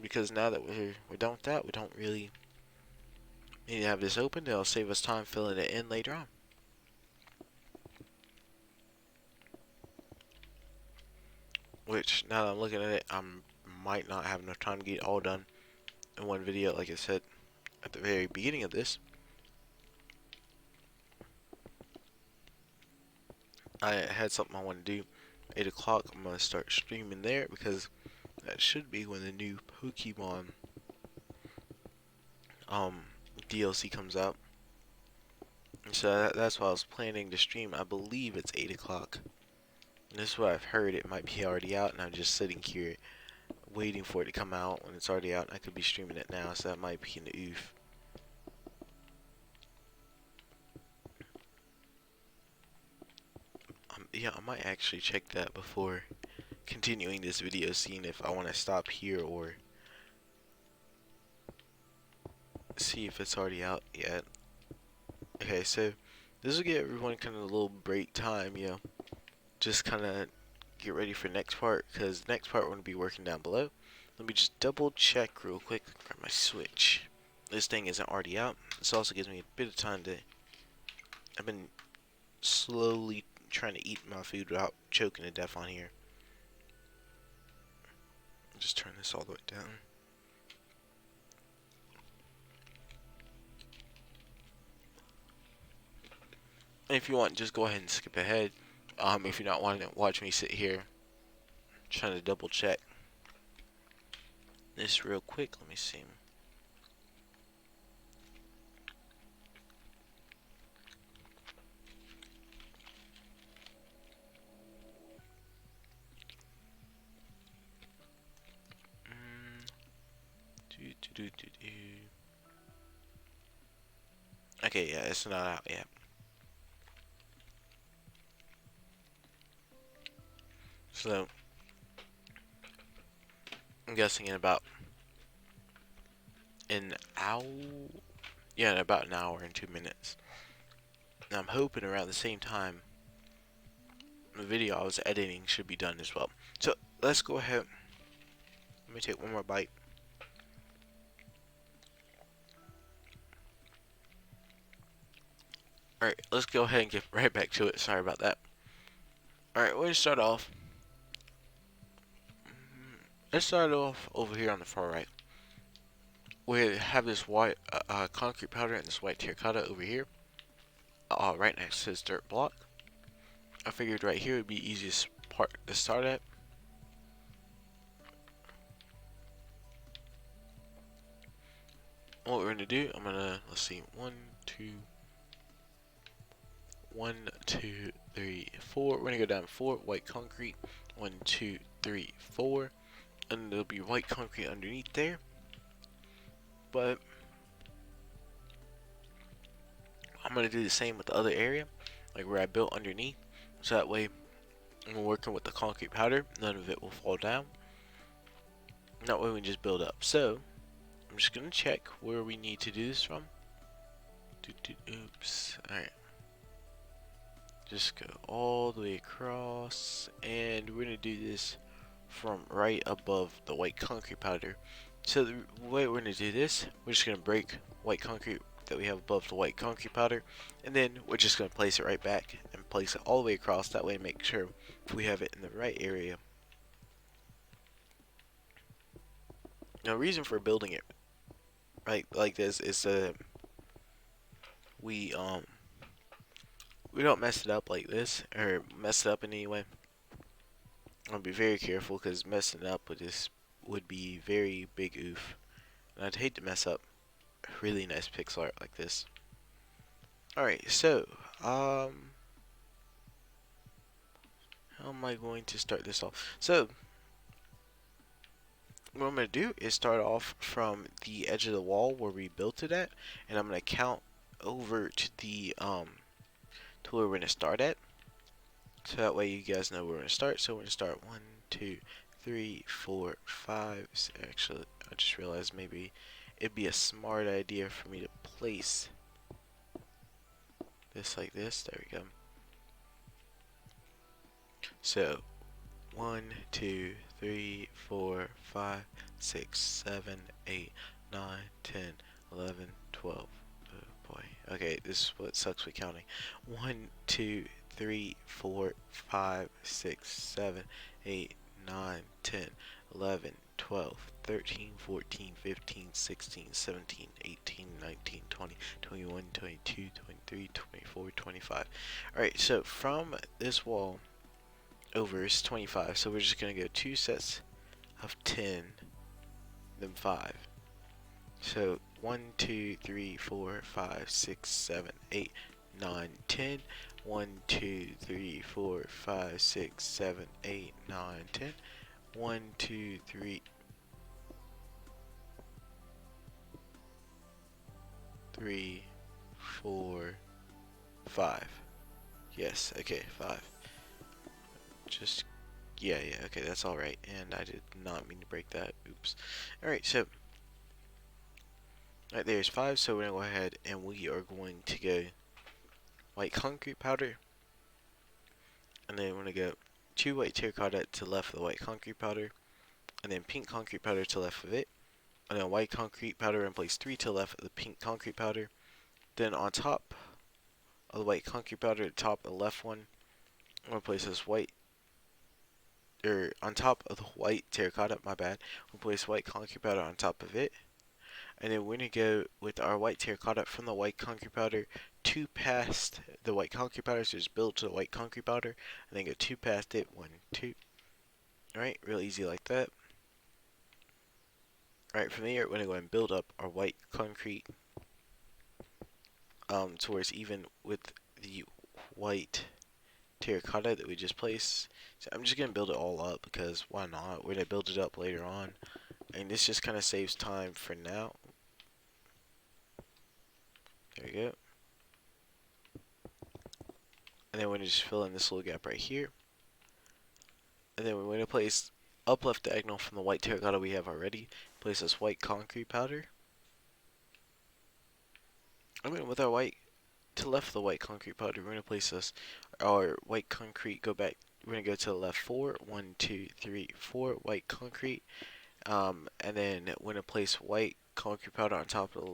Because now that we're done with that, we don't really need to have this open. It'll save us time filling it in later on. Which, now that I'm looking at it, I might not have enough time to get it all done in one video, like I said at the very beginning of this. I had something I want to do. 8 o'clock, I'm going to start streaming there, because that should be when the new Pokemon DLC comes out. So that's why I was planning to stream. I believe it's 8 o'clock. This is what I've heard. It might be already out, and I'm just sitting here waiting for it to come out. When it's already out, I could be streaming it now, so that might be an oof. Yeah, I might actually check that before continuing this video, seeing if I want to stop here or see if it's already out yet. Okay, so this will give everyone kind of a little break time, you know, just kind of get ready for next part, because next part we're going to be working down below. Let me just double check real quick. Grab my Switch. This thing isn't already out. This also gives me a bit of time to... I've been slowly trying to eat my food without choking to death on here. just turn this all the way down. And if you want, just go ahead and skip ahead. If you're not wanting to watch me sit here trying to double check this real quick, let me see. Okay, yeah, it's not out yet. So, I'm guessing in about an hour. Yeah, in about an hour and 2 minutes. And I'm hoping around the same time the video I was editing should be done as well. So, let's go ahead. Let me take one more bite. Alright, let's go ahead and get right back to it. Sorry about that. Alright, we're gonna start off. Let's start off over here on the far right. We have this white concrete powder and this white terracotta over here. Right next to this dirt block. I figured right here would be the easiest part to start at. What we're gonna do, I'm gonna, let's see, 1, 2, 3, 4. We're gonna go down 4 white concrete. 1, 2, 3, 4, and there'll be white concrete underneath there. But I'm gonna do the same with the other area, like where I built underneath, so that way when we're working with the concrete powder, none of it will fall down. That way we can just build up. So I'm just gonna check where we need to do this from. Oops. Alright. Just go all the way across, and we're gonna do this from right above the white concrete powder. So the way we're gonna do this, we're just gonna break white concrete that we have above the white concrete powder, and then we're just gonna place it right back and place it all the way across. That way, make sure we have it in the right area. Now, the reason for building it right like this is that we don't mess it up like this, or mess it up in any way. I'll be very careful because messing it up would be very big oof, and I'd hate to mess up really nice pixel art like this. Alright, so how am I going to start this off? So what I'm going to do is start off from the edge of the wall where we built it at, and I'm going to count over to the to where we're going to start at, so that way you guys know where we're going to start. So we're going to start 1, 2, 3, 4, 5. Actually, I just realized maybe it'd be a smart idea for me to place this like this. There we go. So 1, 2, 3, 4, 5, 6, 7, 8, 9, 10, 11, 12. Oh boy. Okay, this is what sucks with counting. 1, 2, 3, 4, 5, 6, 7, 8, 9, 10, 11, 12, 13, 14, 15, 16, 17, 18, 19, 20, 21, 22, 23, 24, 25. Alright, so from this wall over is 25, so we're just going to go 2 sets of 10, then 5. So 1, 2, 3, 4, 5, 6, 7, 8, 9, 10. 1, 2, 3, 4, 5, 6, 7, 8, 9, 10. 1, 2, 3, 3, 4, 5. Yes, okay, 5. Just, yeah, okay, that's alright. And I did not mean to break that. Oops. Alright, so, right there's 5, so we're going to go ahead and we are going to go white concrete powder. And then we're going to go 2 white terracotta to the left of the white concrete powder. And then pink concrete powder to the left of it. And then white concrete powder and place 3 to the left of the pink concrete powder. Then on top of the white concrete powder, the top of the left one, I'm going to place this white or on top of the white terracotta, my bad, we'll place white concrete powder on top of it. And then we're gonna go with our white terracotta from the white concrete powder two past the white concrete powder, so just build to the white concrete powder, and then go two past it, one, two. Alright, real easy like that. Alright, from there, we're gonna go ahead and build up our white concrete towards even with the white terracotta that we just placed. So I'm just gonna build it all up because why not? We're gonna build it up later on, and this just kind of saves time for now. There we go. And then we're gonna just fill in this little gap right here, and then we're gonna place up left diagonal from the white terracotta we have already. Place this white concrete powder. And then with our white to the left of the white concrete powder, we're gonna place this our white concrete. Go back. We're gonna go to the left four. One, two, three, four. White concrete. And then we're gonna place white concrete powder on top of the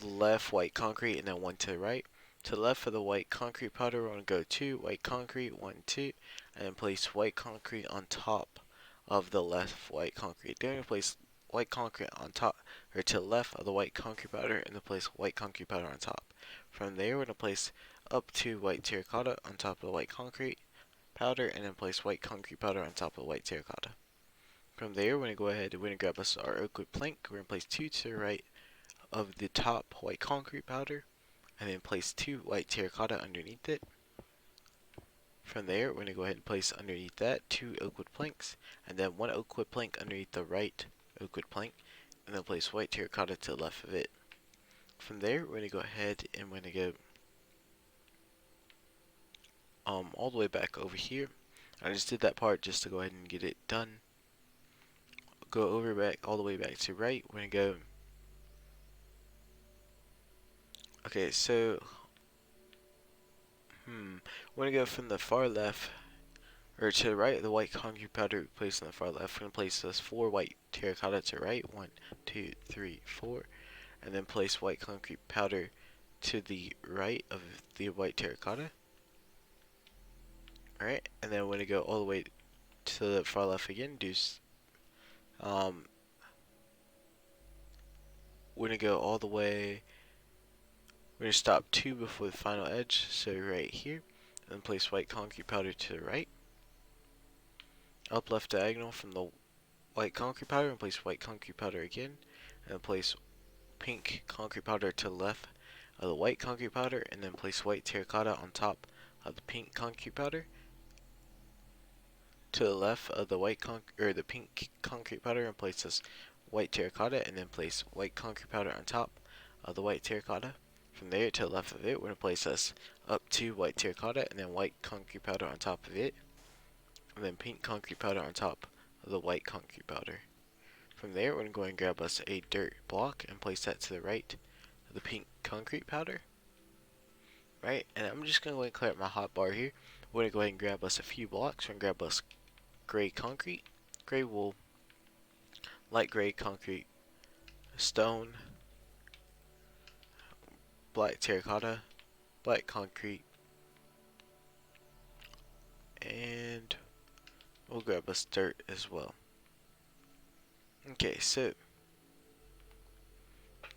left white concrete, and then one to the right. To the left of the white concrete powder, we're gonna go two white concrete, one, two, and then place white concrete on top of the left white concrete. Then we're gonna place white concrete on top, or to the left of the white concrete powder, and then place white concrete powder on top. From there, we're gonna place up to white terracotta on top of the white concrete powder, and then place white concrete powder on top of the white terracotta. From there, we're gonna go ahead and we're gonna grab us our oak wood plank. We're gonna place two to the right of the top white concrete powder, and then place two white terracotta underneath it. From there, we're gonna go ahead and place underneath that two oak wood planks, and then one oak wood plank underneath the right oak wood plank, and then place white terracotta to the left of it. From there, we're gonna go ahead and we're gonna go all the way back over here. I just did that part just to go ahead and get it done. Go over back all the way back to right. We're gonna go. Okay, so we're gonna go from the far left or to the right of the white concrete powder placed on the far left. We're gonna place this four white terracotta to the right. One, two, three, four, and then place white concrete powder to the right of the white terracotta. All right, and then we're gonna go all the way to the far left again. We're gonna go all the way. We're gonna stop two before the final edge, so right here, and then place white concrete powder to the right. Up left diagonal from the white concrete powder, and place white concrete powder again, and then place pink concrete powder to the left of the white concrete powder, and then place white terracotta on top of the pink concrete powder. To the left of the the pink concrete powder, and place this white terracotta, and then place white concrete powder on top of the white terracotta. From there to the left of it, we're gonna place this up to white terracotta, and then white concrete powder on top of it, and then pink concrete powder on top of the white concrete powder. From there, we're gonna go and grab us a dirt block and place that to the right of the pink concrete powder. Right, and I'm just gonna go and clear up my hotbar here. We're gonna go ahead and grab us a few blocks. We're gonna grab us gray concrete, gray wool, light gray concrete, stone, black terracotta, black concrete, and we'll grab us dirt as well. Okay, so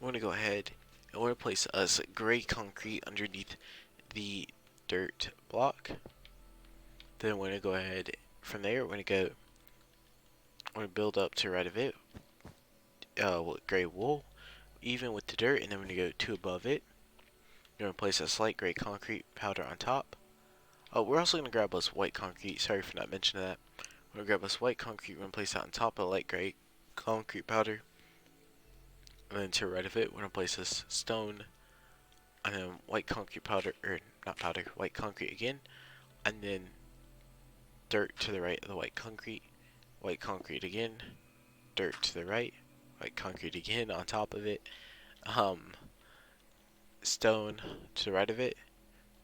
we're gonna go ahead and we're gonna place us gray concrete underneath the dirt block. Then we're gonna go ahead from there. We're gonna build up to the right of it. With gray wool, even with the dirt, and then we're gonna go two above it. We're gonna place a slight gray concrete powder on top. Oh, we're also gonna grab us white concrete. Sorry for not mentioning that. We're gonna grab us white concrete. We're gonna place that on top of light gray concrete powder. And then to the right of it, we're gonna place this stone, and then white concrete powder, or not powder, white concrete again, and then dirt to the right of the white concrete again, dirt to the right, white concrete again on top of it, stone to the right of it,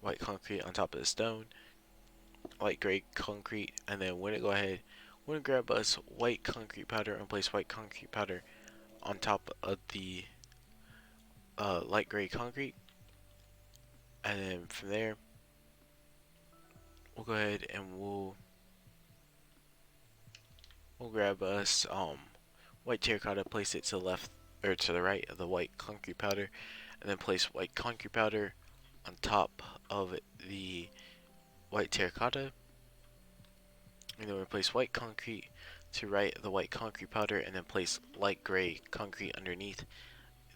white concrete on top of the stone, light gray concrete, and then we're gonna go ahead, we're gonna grab us white concrete powder and place white concrete powder on top of the light gray concrete, and then from there we'll go ahead and we'll we'll grab us white terracotta, place it to the left or to the right of the white concrete powder, and then place white concrete powder on top of the white terracotta, and then replace white concrete to right of the white concrete powder, and then place light gray concrete underneath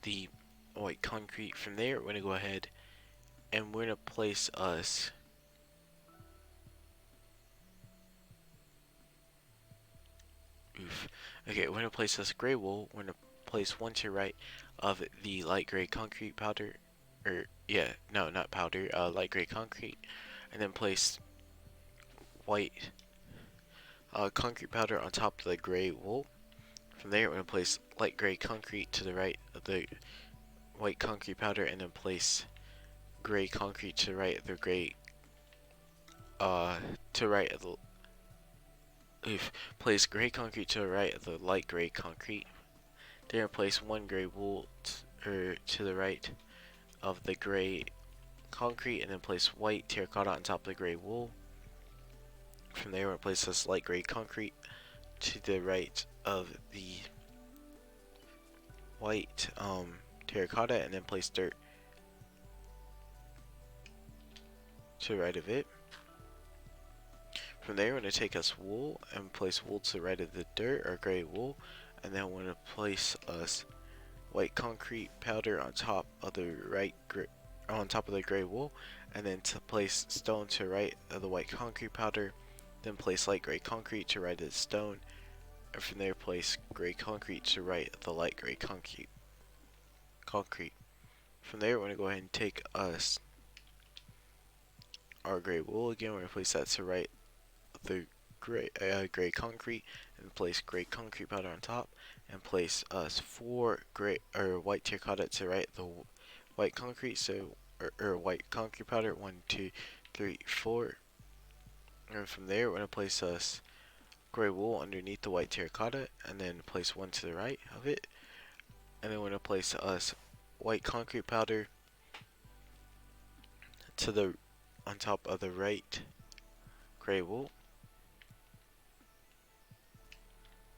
the white concrete. From there, we're gonna go ahead and we're gonna place us oof. Okay, we're gonna place us gray wool. We're gonna place one to right of the light gray concrete powder, or yeah, no, not powder, light gray concrete, and then place white concrete powder on top of the gray wool. From there, we're gonna place light gray concrete to the right of the white concrete powder, and then place gray concrete to the right of the gray, to right of the, place gray concrete to the right of the light gray concrete. Then place one gray wool to the right of the gray concrete, and then place white terracotta on top of the gray wool. From there, we'll place this light gray concrete to the right of the white terracotta, and then place dirt to the right of it. From there, we're going to take us wool and place wool to the right of the dirt, or gray wool, and then we're going to place us white concrete powder on top of the gray wool, and then to place stone to right of the white concrete powder. Then place light gray concrete to right of the stone, and from there place gray concrete to right of the light gray concrete. From there, we're going to go ahead and take us our gray wool again. We're going to place that to right of the gray concrete, and place gray concrete powder on top, and place us four gray or white terracotta to right of the white concrete. So or white concrete powder, 1, 2, 3, 4. And from there, we're going to place us gray wool underneath the white terracotta, and then place one to the right of it, and then we're going to place us white concrete powder to the on top of the right gray wool.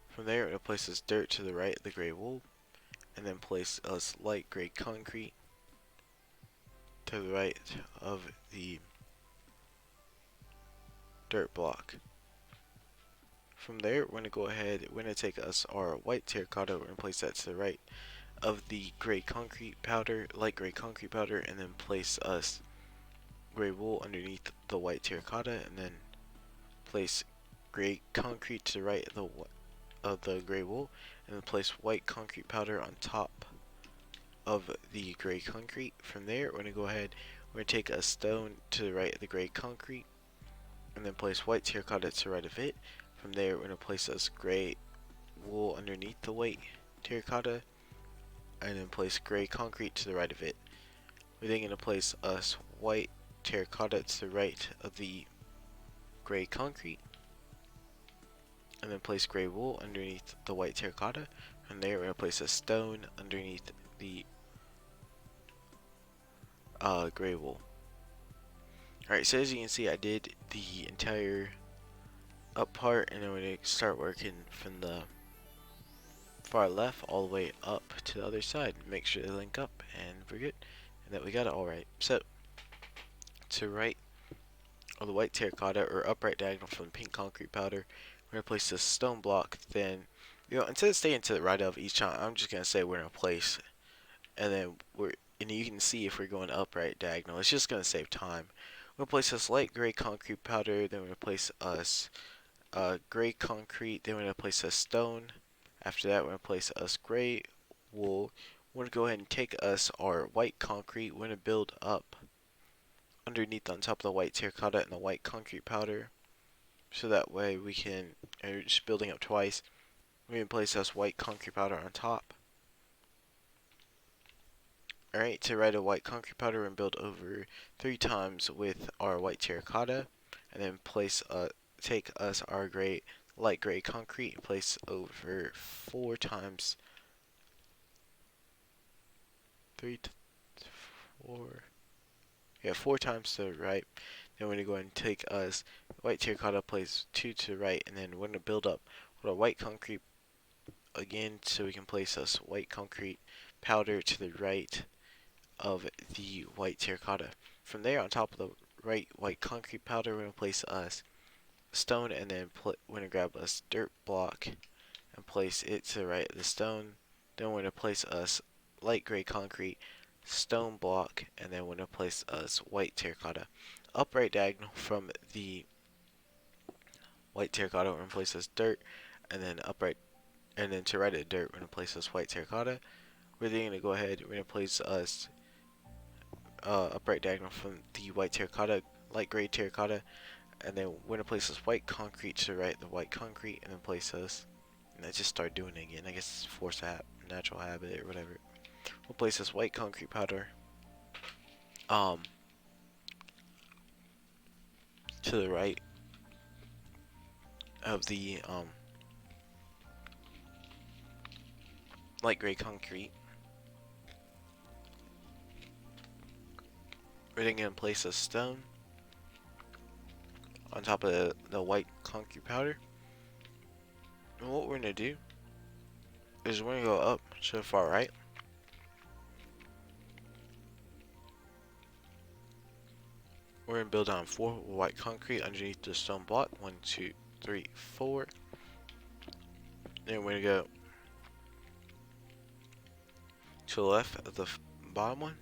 From there, we're going to place us dirt to the right of the gray wool, and then place us light gray concrete to the right of the dirt block. From there, we're going to go ahead, we're going to take us our white terracotta, we're going to place that to the right of the gray concrete powder, light gray concrete powder, and then place us gray wool underneath the white terracotta, and then place gray concrete to the right of the gray wool, and then place white concrete powder on top of the gray concrete. From there, we're going to go ahead, we're going to take a stone to the right of the gray concrete, and then place white terracotta to the right of it. From there, we're going to place us gray wool underneath the white terracotta, and then place gray concrete to the right of it. We're then going to place us white terracotta to the right of the gray concrete, and then place gray wool underneath the white terracotta. From there, we're going to place a stone underneath the gray wool. Alright, so as you can see, I did the entire up part, and then we're going to start working from the far left all the way up to the other side. Make sure they link up, and we're good, and that we got it all right. So, to right of the white terracotta, or upright diagonal from the pink concrete powder, we're going to place this stone block. Then, instead of staying to the right of each time, I'm just going to say we're going to place, and then and you can see if we're going upright diagonal, it's just going to save time. We're going to place this light gray concrete powder, then we're going to place us gray concrete, then we're going to place a stone. After that, we're going to place us gray wool. We're going to go ahead and take us our white concrete. We're going to build up underneath on top of the white terracotta and the white concrete powder, so that way we can, just building up twice, we're going to place us white concrete powder on top. Alright, to right of white concrete powder, and build over 3 times with our white terracotta, and then place take us our light gray concrete and place over 4 times, 4 times to the right. Then we're going to go ahead and take us white terracotta, place 2 to the right, and then we're going to build up put a white concrete again so we can place us white concrete powder to the right of the white terracotta. From there, on top of the right white concrete powder, we're going to place us stone, and then we're going to grab us dirt block and place it to the right of the stone. Then we're going to place us light gray concrete stone block, and then we're going to place us white terracotta. Upright diagonal from the white terracotta, we're going to place us dirt, and then upright, and then to right of the dirt, we're going to place us white terracotta. We're then going to go ahead, we're going to place us upright diagonal from the white terracotta, light gray terracotta, and then we're going to place this white concrete to the right of the white concrete, and then place us, and I just start doing it again. I guess it's force natural habit or whatever. We'll place this white concrete powder to the right of the light gray concrete. We're then going to place a stone on top of the white concrete powder. And what we're going to do is we're going to go up to the far right. We're going to build on 4 white concrete underneath the stone block. 1, 2, 3, 4. Then we're going to go to the left of the bottom one.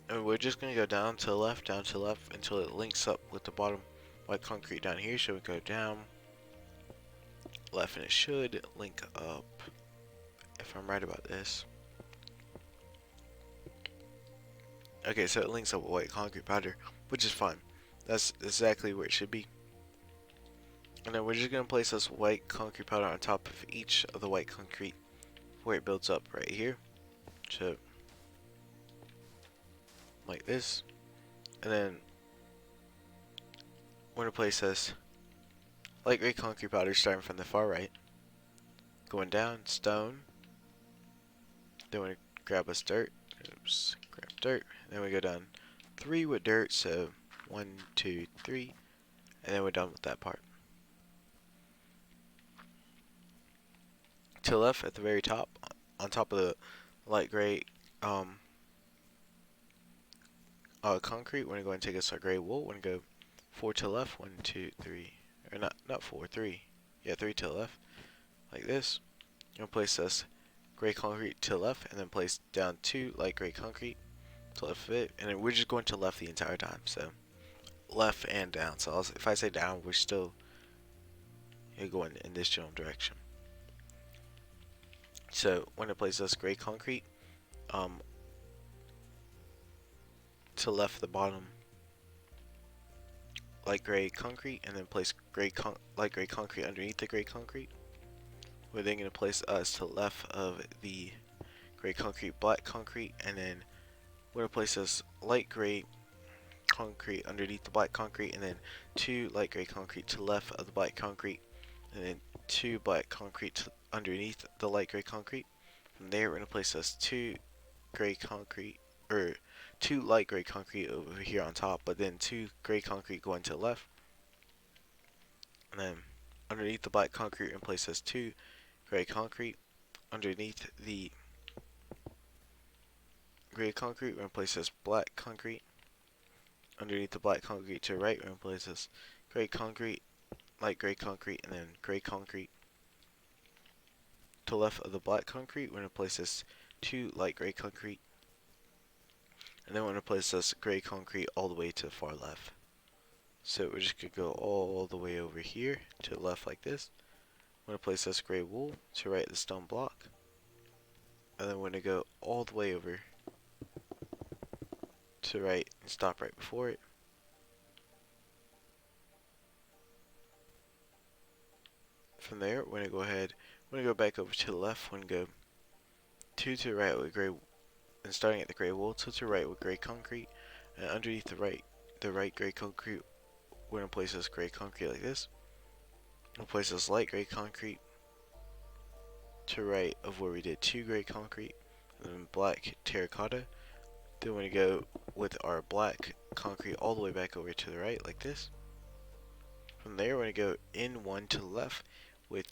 And we're just going to go down to the left, until it links up with the bottom white concrete down here. So we go down, left, and it should link up, if I'm right about this. Okay, so it links up with white concrete powder, which is fine. That's exactly where it should be. And then we're just going to place this white concrete powder on top of each of the white concrete where it builds up right here. So, like this. And then we're going to place this light gray concrete powder starting from the far right. Going down, stone. Then we're going to grab us dirt. Oops, grab dirt. Then we go down 3 with dirt, so 1, 2, 3. And then we're done with that part. To the left at the very top, on top of the light gray concrete, we're going to go and take us our gray wool. We're going to go 4 to the left, 1, 2, 3. Or not 4, 3. Yeah, 3 to the left. Like this. You'll place this gray concrete to the left, and then place down 2 light gray concrete to the left of it. And then we're just going to left the entire time, so left and down. So if I say down, we're still going in this general direction. So we're going to place this gray concrete to the left of the bottom light gray concrete, and then place light gray concrete underneath the gray concrete. We're then going to place us to the left of the gray concrete black concrete, and then we're going to place this light gray concrete underneath the black concrete, and then 2 light gray concrete to the left of the black concrete, and then 2 black concrete underneath the light gray concrete. From there, we're going to place us 2 gray concrete, or 2 light gray concrete over here on top, but then 2 gray concrete going to the left. And then underneath the black concrete, we're going to place us 2 gray concrete. Underneath the gray concrete, we're going to place this black concrete. Underneath the black concrete to the right, we're going to place this gray concrete, light gray concrete, and then gray concrete. To the left of the black concrete, we're going to place this 2 light gray concrete. And then we're going to place this gray concrete all the way to the far left. So we're just going to go all the way over here to the left like this. I'm going to place this gray wool to right of the stone block. And then we're going to go all the way over to right and stop right before it. From there, we're going to go ahead, we're going to go back over to the left. We're going to go 2 to the right with gray, and starting at the gray wool, 2 to the right with gray concrete. And underneath the right gray concrete, we're going to place this gray concrete like this. We'll place this light gray concrete to the right of where we did 2 gray concrete, and then black terracotta. Then we're going to go with our black concrete all the way back over to the right like this. From there, we're going to go in one to the left with,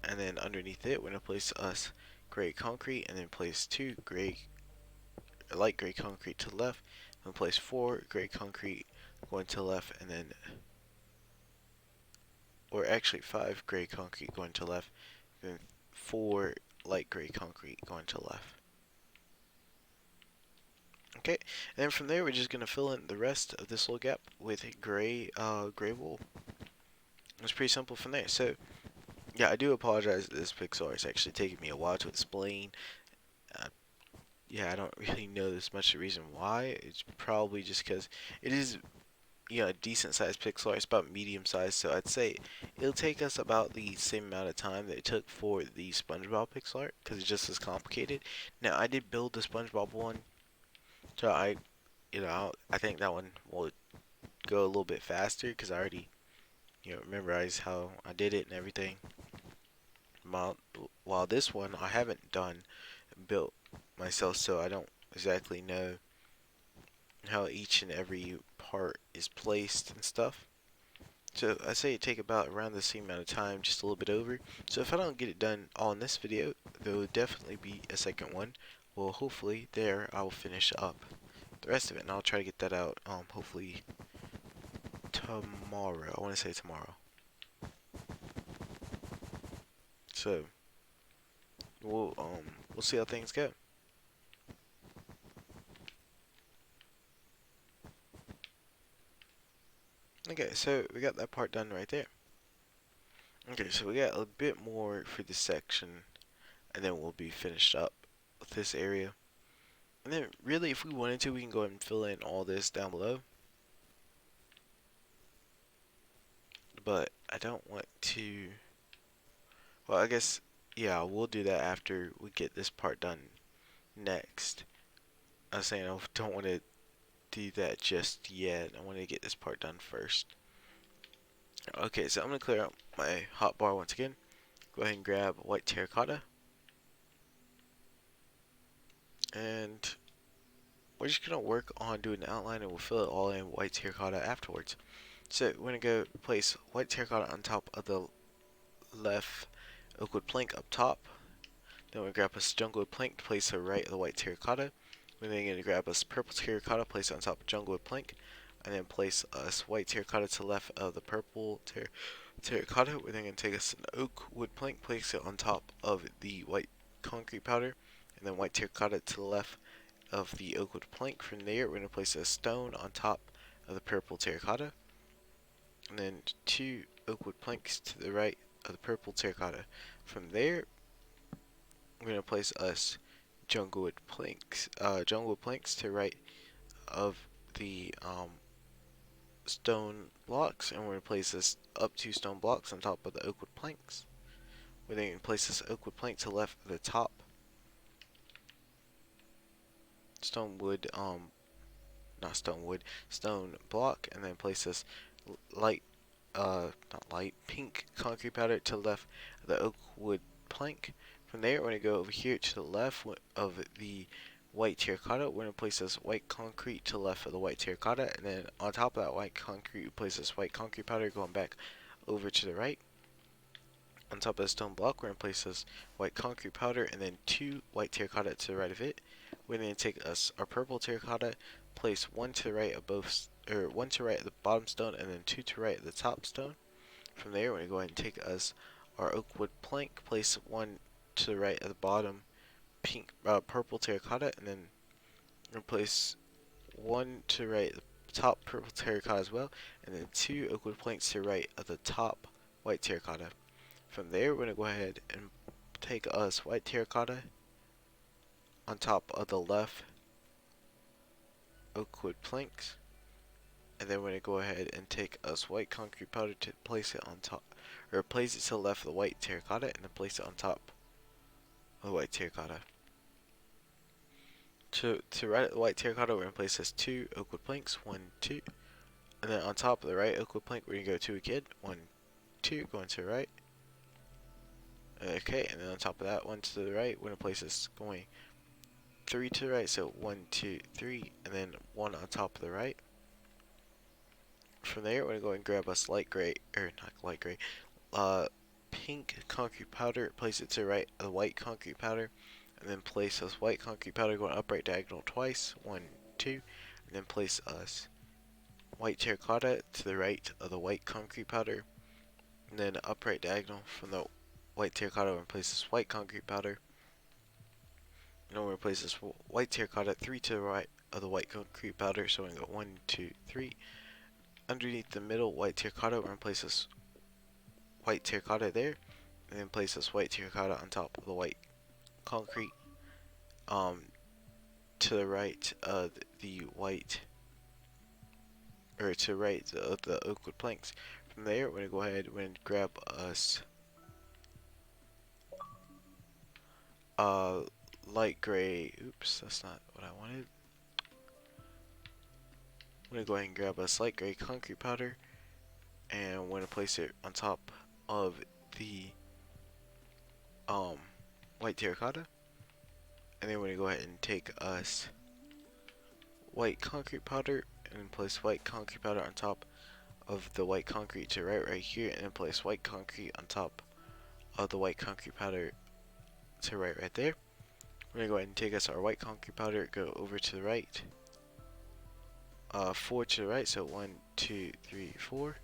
and then underneath it, we're going to place us gray concrete, and then place two light gray concrete to the left, and place four gray concrete going to the left, and then, or actually five gray concrete going to the left, and four light gray concrete going to the left. Okay, and then from there, we're just going to fill in the rest of this little gap with gray wool. It's pretty simple from there. So, yeah, I do apologize that this pixel art is actually taking me a while to explain. Uh, yeah, I don't really know this much the reason why. It's probably just because it is, a decent sized pixel art. It's about medium size, so I'd say it'll take us about the same amount of time that it took for the SpongeBob pixel art, because it's just as complicated. Now, I did build the SpongeBob one, so I think that one will go a little bit faster, because I already, memorize how I did it and everything. While this one I haven't built myself, so I don't exactly know how each and every part is placed and stuff. So I say it take about around the same amount of time, just a little bit over. So if I don't get it done all in this video, there will definitely be a second one. Well, hopefully there I will finish up the rest of it, and I'll try to get that out hopefully tomorrow. I want to say tomorrow. So we'll see how things go. Okay, so we got that part done right there. Okay, so we got a bit more for this section, and then we'll be finished up with this area. And then really, if we wanted to, we can go ahead and fill in all this down below. But I don't want to, well, I guess, yeah, we'll do that after we get this part done next. I was saying I don't want to do that just yet. I want to get this part done first. Okay, so I'm going to clear out my hotbar once again. Go ahead and grab white terracotta. And we're just going to work on doing the outline, and we'll fill it all in white terracotta afterwards. So we're going to go place white terracotta on top of the left oak wood plank up top. Then we're going to grab a jungle wood plank to place to the right of the white terracotta. We're then going to grab us purple terracotta, place it on top of jungle wood plank, and then place us white terracotta to the left of the purple terracotta. We're then going to take us an oak wood plank, place it on top of the white concrete powder, and then white terracotta to the left of the oak wood plank. From there, we're going to place a stone on top of the purple terracotta, and then two oak wood planks to the right of the purple terracotta. From there, we're going to place us jungle wood planks to the right of the stone blocks, and we're going to place this up two stone blocks on top of the oak wood planks. We're then going to place this oak wood plank to the left of the top stone block, and then place this pink concrete powder to the left of the oak wood plank. From there, we're going to go over here to the left of the white terracotta. We're going to place this white concrete to the left of the white terracotta, and then on top of that white concrete, we place this white concrete powder going back over to the right. On top of the stone block, we're going to place this white concrete powder, and then two white terracotta to the right of it. We're going to take us our purple terracotta, place one to the right of one to the right of the bottom stone, and then two to the right of the top stone. From there, we're going to go ahead and take us our oak wood plank, place one to the right of the bottom purple terracotta, and then replace one to the right of the top purple terracotta as well, and then two oak wood planks to the right of the top white terracotta. From there, we're going to go ahead and take us white terracotta on top of the left oak wood planks, and then we're going to go ahead and take us white concrete powder to place it on top, or place it to the left of the white terracotta, and then place it on top of the white terracotta. To right of the white terracotta, we're going to place this two oak wood planks, 1, 2, and then on top of the right oak wood plank, we're going to go 2 again, 1, 2, going to the right. Okay, and then on top of that one to the right, we're going to place this going 3 to the right, so 1, 2, 3, and then 1 on top of the right. from there, we're gonna go and grab us light gray, or not light gray, uh, pink concrete powder, place it to the right of the white concrete powder, and then place us white concrete powder going upright diagonal twice, 1, 2, and then place us white terracotta to the right of the white concrete powder, and then upright diagonal from the white terracotta and place this white concrete powder, and then we're gonna place this white terracotta 3 to the right of the white concrete powder, so we're gonna go 1, 2, 3. Underneath the middle white terracotta, we're gonna place this white terracotta there, and then place this white terracotta on top of the white concrete, um, to the right of the white, or to the right of the oak wood planks. From there, we're gonna go ahead and grab us uh light gray. Oops, that's not what I wanted. I'm gonna go ahead and grab us light gray concrete powder, and we're gonna place it on top of the um white terracotta, and then we're gonna go ahead and take us white concrete powder and place white concrete powder on top of the white concrete to right here, and then place white concrete on top of the white concrete powder to right there. We're gonna go ahead and take us our white concrete powder, go over to the right, 4 to the right, so 1, 2, 3, 4.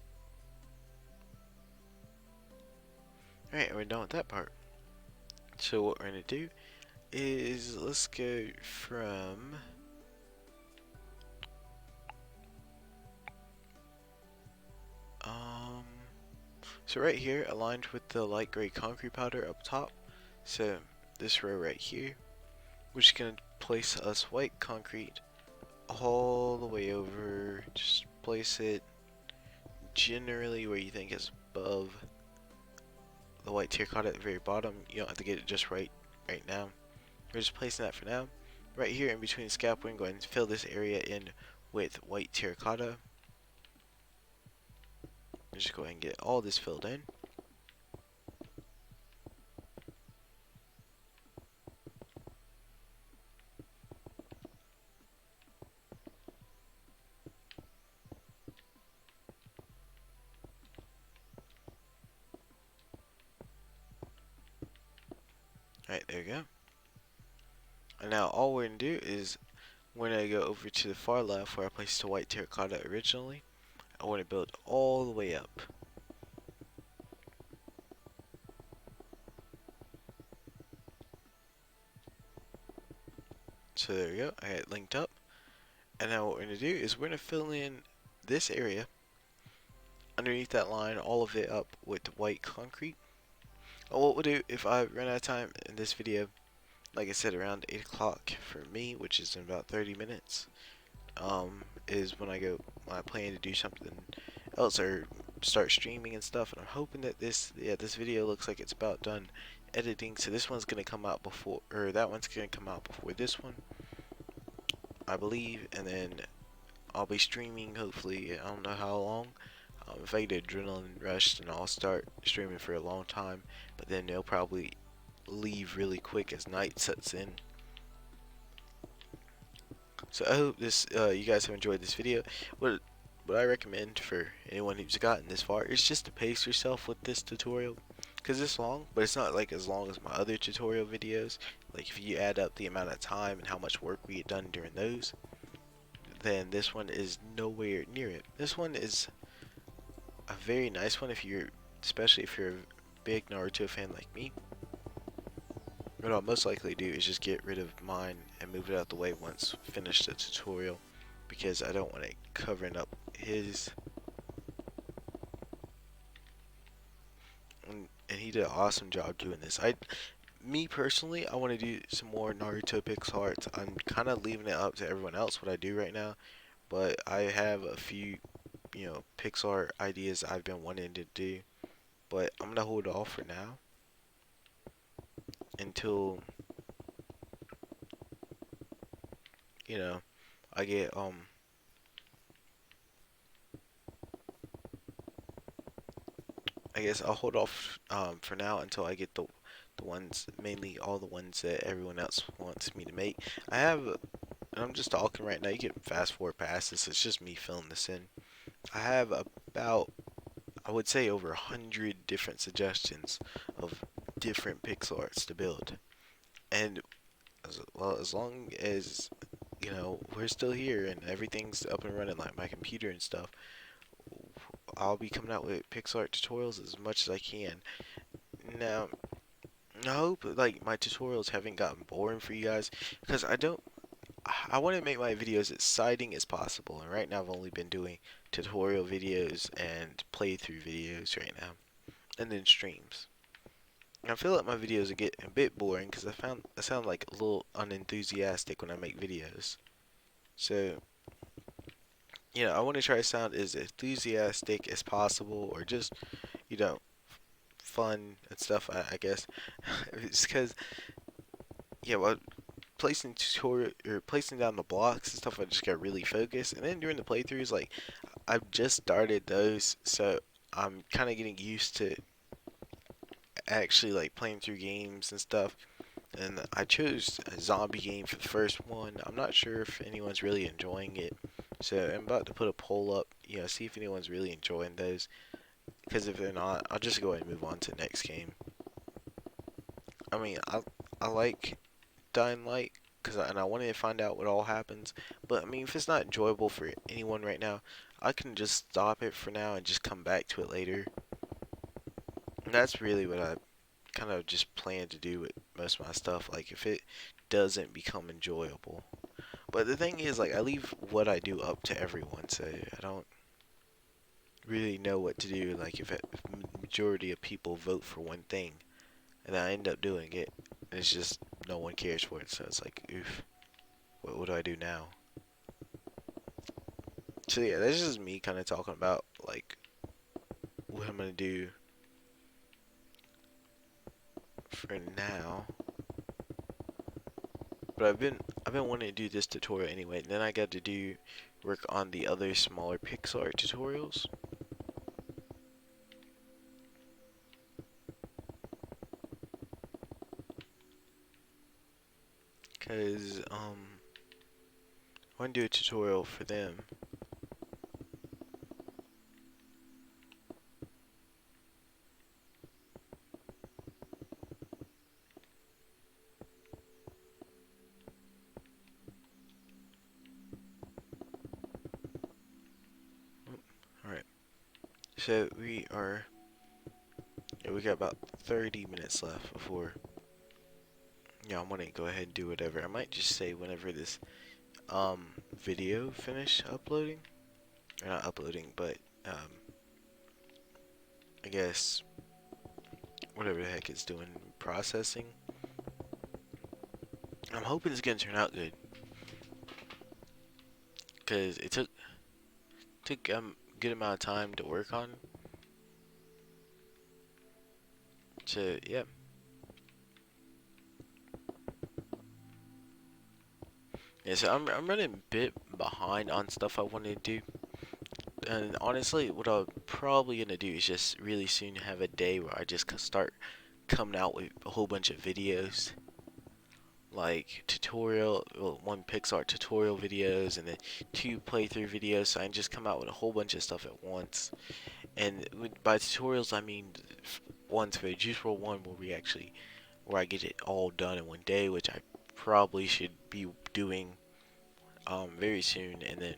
Alright, and we're done with that part. So what we're gonna do is let's go from so right here, aligned with the light gray concrete powder up top, so this row right here, we're just gonna place us white concrete all the way over. Just place it generally where you think is above the white terracotta at the very bottom. You don't have to get it just right now. We're just placing that for now. Right here in between the scalp, we're going to go ahead and fill this area in with white terracotta. Just go ahead and get all this filled in. Alright, there we go. And now all we're going to do is we're going to go over to the far left where I placed the white terracotta originally. I want to build all the way up. So there we go, I got it linked up. And now what we're going to do is we're going to fill in this area underneath that line, all of it up with white concrete. And what we'll do, if I run out of time in this video, like I said, around 8 o'clock for me, which is in about 30 minutes, is when I plan to do something else or start streaming and stuff. And I'm hoping that this video looks like it's about done editing. So this one's gonna come out before, or that one's gonna come out before this one, I believe. And then I'll be streaming, hopefully, I don't know how long. If I get adrenaline rush, then I'll start streaming for a long time. But then they'll probably leave really quick as night sets in. So I hope you guys have enjoyed this video. What I recommend for anyone who's gotten this far is just to pace yourself with this tutorial, because it's long, but it's not like as long as my other tutorial videos. Like if you add up the amount of time and how much work we get done during those, then this one is nowhere near it. This one is a very nice one especially if you're a big Naruto fan like me. What I'll most likely do is just get rid of mine and move it out the way once finished the tutorial, because I don't want it covering up his. And he did an awesome job doing this. Me personally, I want to do some more Naruto pixel arts. I'm kind of leaving it up to everyone else what I do right now, but I have a few, pixel art ideas I've been wanting to do, but I'm gonna hold off for now until I get I guess I'll hold off for now until I get the ones, mainly all the ones that everyone else wants me to make. And I'm just talking right now. You can fast forward past this. It's just me filling this in. I have about, I would say, over 100 different suggestions of different pixel arts to build. And as long as we're still here and everything's up and running, like my computer and stuff, I'll be coming out with pixel art tutorials as much as I can. Now, I hope like my tutorials haven't gotten boring for you guys, because I want to make my videos as exciting as possible. And right now I've only been doing tutorial videos and playthrough videos right now, and then streams. I feel like my videos are getting a bit boring because I sound like a little unenthusiastic when I make videos. So, I want to try to sound as enthusiastic as possible, or just, you know, fun and stuff, I guess. It's because, well, placing tutorial or placing down the blocks and stuff, I just got really focused. And then during the playthroughs, like, I've just started those, so I'm kind of getting used to actually like playing through games and stuff. And I chose a zombie game for the first one. I'm not sure if anyone's really enjoying it, so I'm about to put a poll up, see if anyone's really enjoying those. Because if they're not, I'll just go ahead and move on to the next game. I mean, I like Dying Light, and I wanted to find out what all happens. But I mean, if it's not enjoyable for anyone right now, I can just stop it for now and just come back to it later. And that's really what I kind of just plan to do with most of my stuff. Like, if it doesn't become enjoyable. But the thing is, like, I leave what I do up to everyone, so I don't really know what to do. Like, if majority of people vote for one thing, and I end up doing it, and it's just no one cares for it, so it's like, oof, what do I do now? So yeah, that's just me kind of talking about like what I'm gonna do for now. But I've been wanting to do this tutorial anyway, and then I got to do work on the other smaller pixel art tutorials. Cause I want to do a tutorial for them. All right. So we got about 30 minutes left before. Yeah, I'm gonna go ahead and do whatever. I might just say whenever this video finish uploading, or not uploading, but I guess whatever the heck it's doing, processing. I'm hoping it's gonna turn out good, cause it took good amount of time to work on. So yeah. Yeah, so I'm running a bit behind on stuff I wanted to do. And honestly, what I'm probably gonna do is just really soon have a day where I just start coming out with a whole bunch of videos, like one Pixar tutorial videos, and then two playthrough videos. So I can just come out with a whole bunch of stuff at once. And by tutorials, I mean ones for Juice WRLD 1 where I get it all done in one day, which I probably should be doing very soon, and then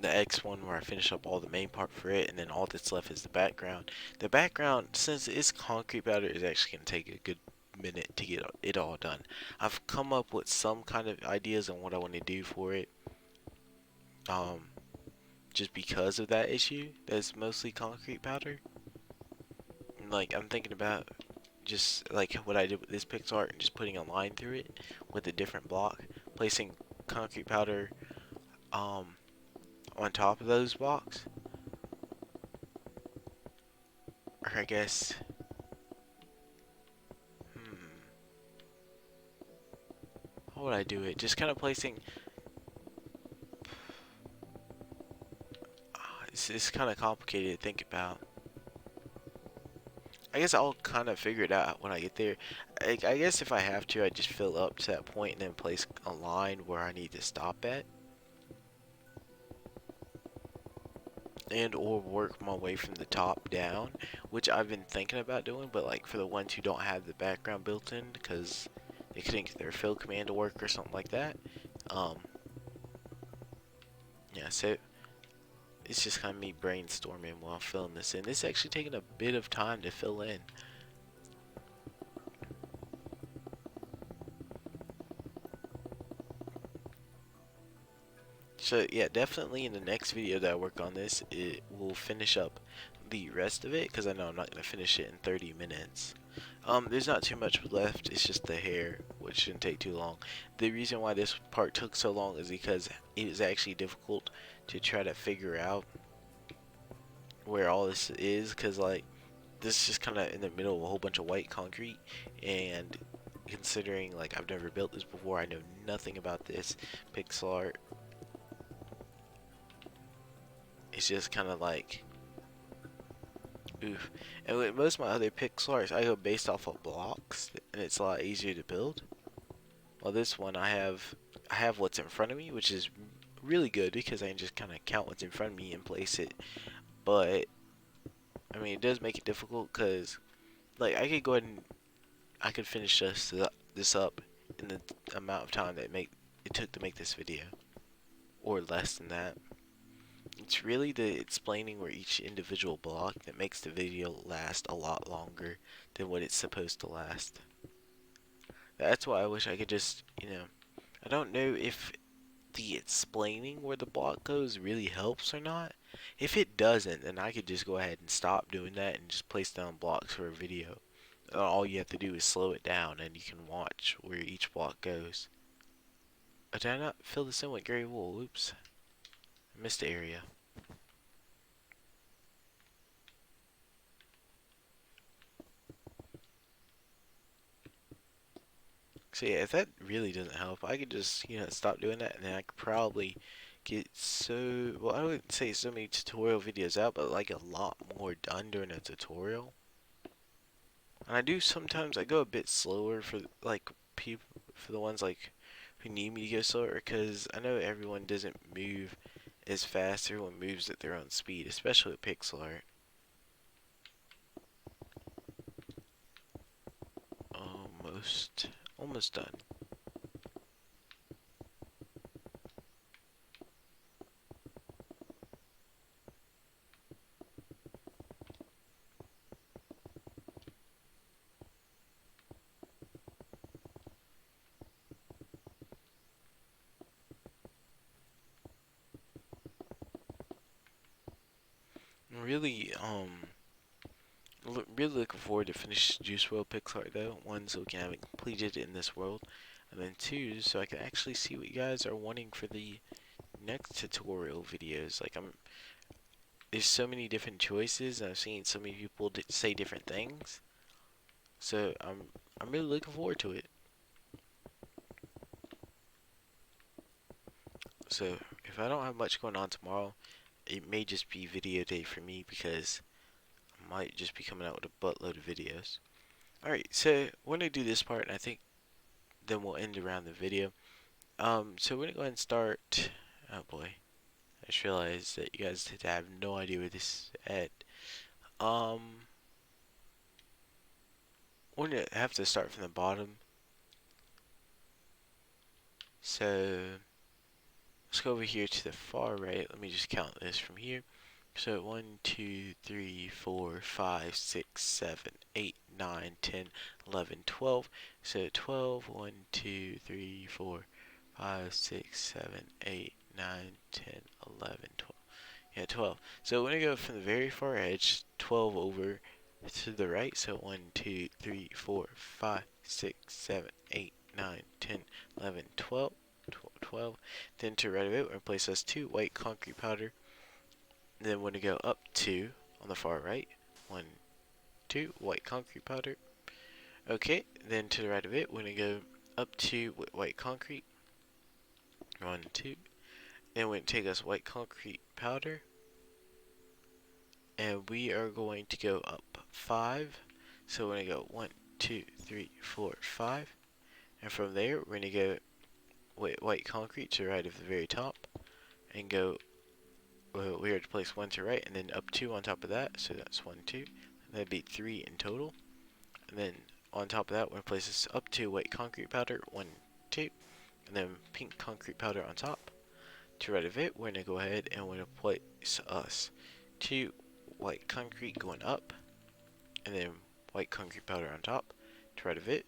the X one where I finish up all the main part for it, and then all that's left is the background. The background, since it's concrete powder, is actually going to take a good minute to get it all done. I've come up with some kind of ideas on what I want to do for it, um, just because of that issue. That's mostly concrete powder. Like, I'm thinking about just like what I did with this PixArt and just putting a line through it with a different block, placing concrete powder um, on top of those blocks. Or I guess, how would I do it? Just kind of placing. It's kind of complicated to think about. I guess I'll kind of figure it out when I get there. I guess if I have to, I just fill up to that point and then place a line where I need to stop at. and or work my way from the top down, which I've been thinking about doing, but like for the ones who don't have the background built in because they couldn't get their fill command to work or something like that. Um, yeah, so it's just kind of me brainstorming while filling this in. It's actually taking a bit of time to fill in. So yeah, definitely in the next video that I work on this, it will finish up the rest of it because I know I'm not gonna finish it in 30 minutes. There's not too much left. It's just the hair, which shouldn't take too long. The reason why this part took so long is because it was actually difficult to try to figure out where all this is, because like this is just kind of in the middle of a whole bunch of white concrete, and considering like I've never built this before, I know nothing about this pixel art. It's just kind of like oof. And with most of my other pixel arts, I go based off of blocks, and it's a lot easier to build. Well, this one I have what's in front of me, which is really good because I can just kind of count what's in front of me and place it. But I mean, it does make it difficult because like I could go ahead and I could finish this up in the amount of time that it took to make this video, or less than that. It's really the explaining where each individual block that makes the video last a lot longer than what it's supposed to last. That's why I wish I could just, I don't know if the explaining where the block goes really helps or not. If it doesn't, then I could just go ahead and stop doing that and just place down blocks for a video. All you have to do is slow it down and you can watch where each block goes. Oh, did I not fill this in with gray wool? Oops. I missed the area. So yeah, if that really doesn't help, I could just, stop doing that and then I could probably get well, I wouldn't say so many tutorial videos out, but like a lot more done during a tutorial. And I do sometimes, I go a bit slower for like people, for the ones like who need me to go slower, because I know everyone doesn't move as fast, everyone moves at their own speed, especially with pixel art. Almost done. I'm really, really looking forward to finish Juice WRLD pixel art though. One, so we can have it completed in this world, and then two, so I can actually see what you guys are wanting for the next tutorial videos. Like there's so many different choices, and I've seen so many people say different things. So I'm really looking forward to it. So if I don't have much going on tomorrow, it may just be video day for me because I might just be coming out with a buttload of videos. Alright, so we're gonna do this part, and I think then we'll end around the video. So we're gonna go ahead and start. Oh boy, I just realized that you guys have no idea where this is at. We're gonna have to start from the bottom. So let's go over here to the far right. Let me just count this from here. So 1, 2, 3, 4, 5, 6, 7, 8, 9, 10, 11, 12. So 12, 1, 2, 3, 4, 5, 6, 7, 8, 9, 10, 11, 12. Yeah, 12. So we're going to go from the very far edge, 12 over to the right. So 1, 2, 3, 4, 5, 6, 7, 8, 9, 10, 11, 12. 12. Then to right of it, we're going to place us 2 white concrete powder. Then we're going to go up 2 on the far right. 1, 2, white concrete powder. Okay, then to the right of it, we're going to go up 2 with white concrete. 1, 2. Then we're going to take us white concrete powder. And we are going to go up 5. So we're going to go 1, 2, 3, 4, 5. And from there, we're going to go with white concrete to the right of the very top. And go we are to place 1 to right, and then up 2 on top of that, so that's 1, 2. And that'd be 3 in total. And then on top of that, we're going to place this up 2 white concrete powder, 1, 2. And then pink concrete powder on top. To right of it, we're going to go ahead and we're going to place us 2 white concrete going up, and then white concrete powder on top. To right of it,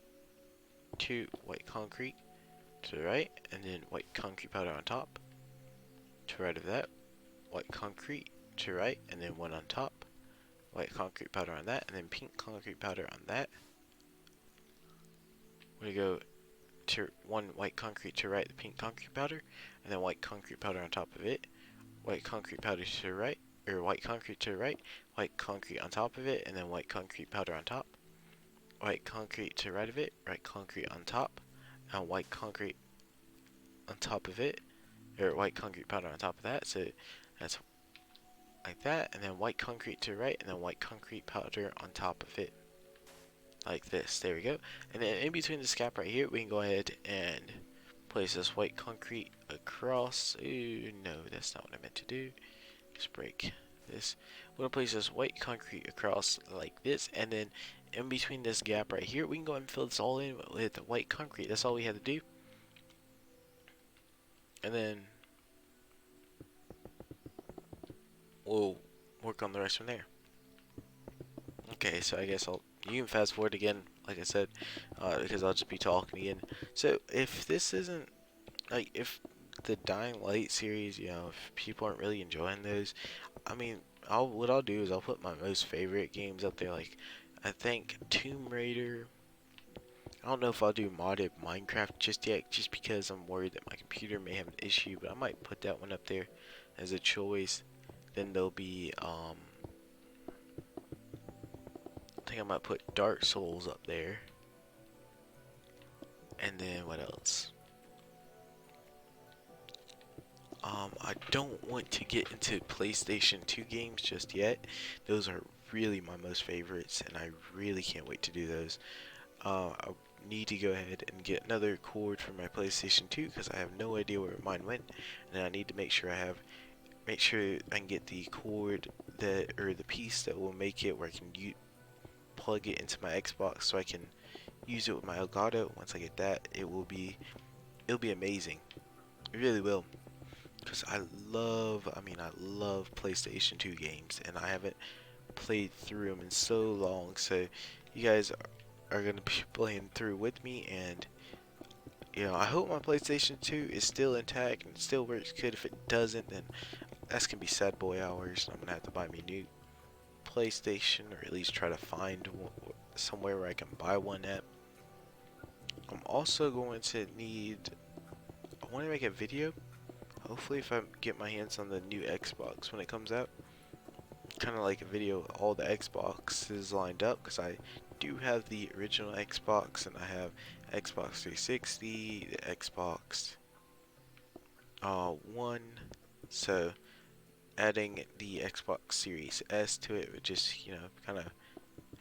2 white concrete to the right, and then white concrete powder on top. To right of that, white concrete to right, and then 1 on top. White concrete powder on that, and then pink concrete powder on that. We go to 1 white concrete to right, the pink concrete powder, and then white concrete powder on top of it. White concrete powder to the right, or white concrete to the right, white concrete on top of it, and then white concrete powder on top. White concrete to the right of it, white concrete on top, and white concrete on top of it, or white concrete powder on top of that. So that's like that, and then white concrete to the right, and then white concrete powder on top of it, like this. There we go. And then in between this gap right here, we can go ahead and place this white concrete across. Ooh, no, that's not what I meant to do. Just break this. We're gonna place this white concrete across like this, and then in between this gap right here, we can go ahead and fill this all in with white concrete. That's all we had to do. And then we'll work on the rest from there. Okay, so I guess you can fast forward again, like I said, because I'll just be talking again. So if this isn't, like, if the Dying Light series, you know, if people aren't really enjoying those, I mean, what I'll do is I'll put my most favorite games up there. Like, I think Tomb Raider. I don't know if I'll do modded Minecraft just yet, just because I'm worried that my computer may have an issue. But I might put that one up there as a choice. Then there'll be I think I might put Dark Souls up there. And then what else? I don't want to get into PlayStation 2 games just yet. Those are really my most favorites, and I really can't wait to do those. I need to go ahead and get another cord for my PlayStation 2 because I have no idea where mine went, and I need to make sure I can get the cord or the piece that will make it where I can plug it into my Xbox so I can use it with my Elgato. Once I get that, it'll be amazing. It really will. Because I love PlayStation 2 games, and I haven't played through them in so long. So you guys are going to be playing through with me, and you know, I hope my PlayStation 2 is still intact and still works good. If it doesn't, then that's going to be sad boy hours. I'm going to have to buy me a new PlayStation, or at least try to find somewhere where I can buy one at. I'm also going to I want to make a video. Hopefully if I get my hands on the new Xbox when it comes out. Kind of like a video with all the Xboxes lined up, because I do have the original Xbox, and I have Xbox 360, the Xbox One. So adding the Xbox Series S to it would just, you know, kind of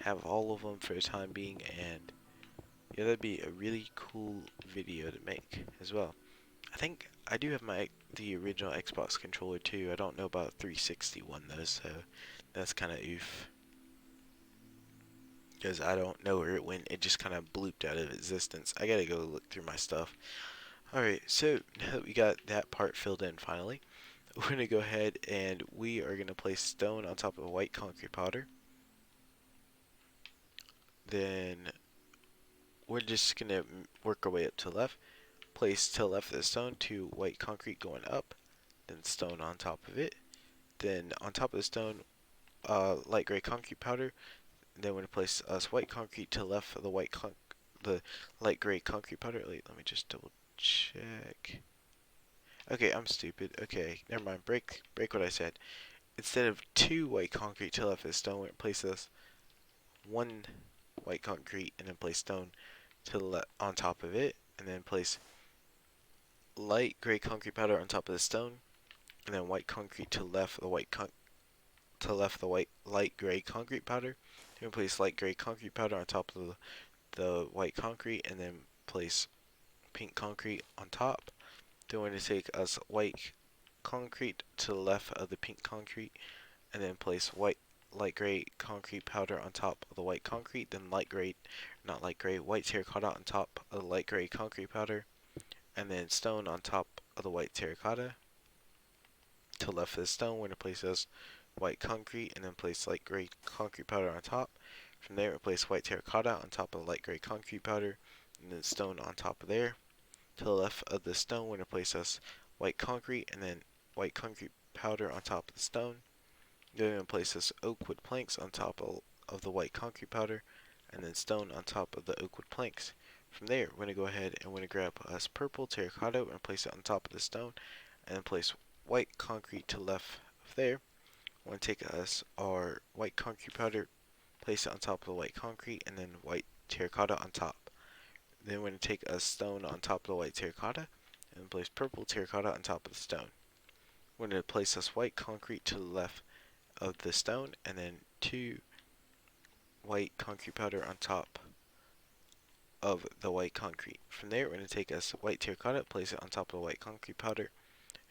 have all of them for the time being, and yeah, that'd be a really cool video to make as well. I think I do have the original Xbox controller too. I don't know about 360 one though, so that's kind of oof. Because I don't know where it went. It just kind of blooped out of existence. I gotta go look through my stuff. Alright, so now that we got that part filled in finally, we're gonna go ahead and we are gonna place stone on top of white concrete powder. Then we're just gonna work our way up to the left. Place to the left of the stone to white concrete going up, then stone on top of it. Then on top of the stone, light gray concrete powder. Then we're gonna place white concrete to the left of the light gray concrete powder. Wait, let me just double check. Okay, I'm stupid. Okay, never mind. Break what I said. Instead of 2 white concrete to the left of the stone, we're gonna place this 1 white concrete and then place stone to the left on top of it, and then place light gray concrete powder on top of the stone, and then white concrete to left of the light gray concrete powder. Then place light gray concrete powder on top of the white concrete, and then place pink concrete on top. Then we're going to take us white concrete to the left of the pink concrete, and then place white light gray concrete powder on top of the white concrete, then white terracotta on top of the light gray concrete powder, and then stone on top of the white terracotta. To the left of the stone, we're going to place this white concrete and then place light gray concrete powder on top. From there, replace white terracotta on top of the light gray concrete powder, and then stone on top of there. To the left of the stone, we're going to place this white concrete and then white concrete powder on top of the stone. Then we're going to place this oak wood planks on top of the white concrete powder, and then stone on top of the oak wood planks. From there, we're going to go ahead and we're going to grab us purple terracotta and place it on top of the stone, and then place white concrete to the left of there. We're going to take us our white concrete powder, place it on top of the white concrete, and then white terracotta on top. Then we're going to take a stone on top of the white terracotta, and place purple terracotta on top of the stone. We're going to place this white concrete to the left of the stone, and then 2 white concrete powder on top of the white concrete. From there, we're going to take us white terracotta, place it on top of the white concrete powder,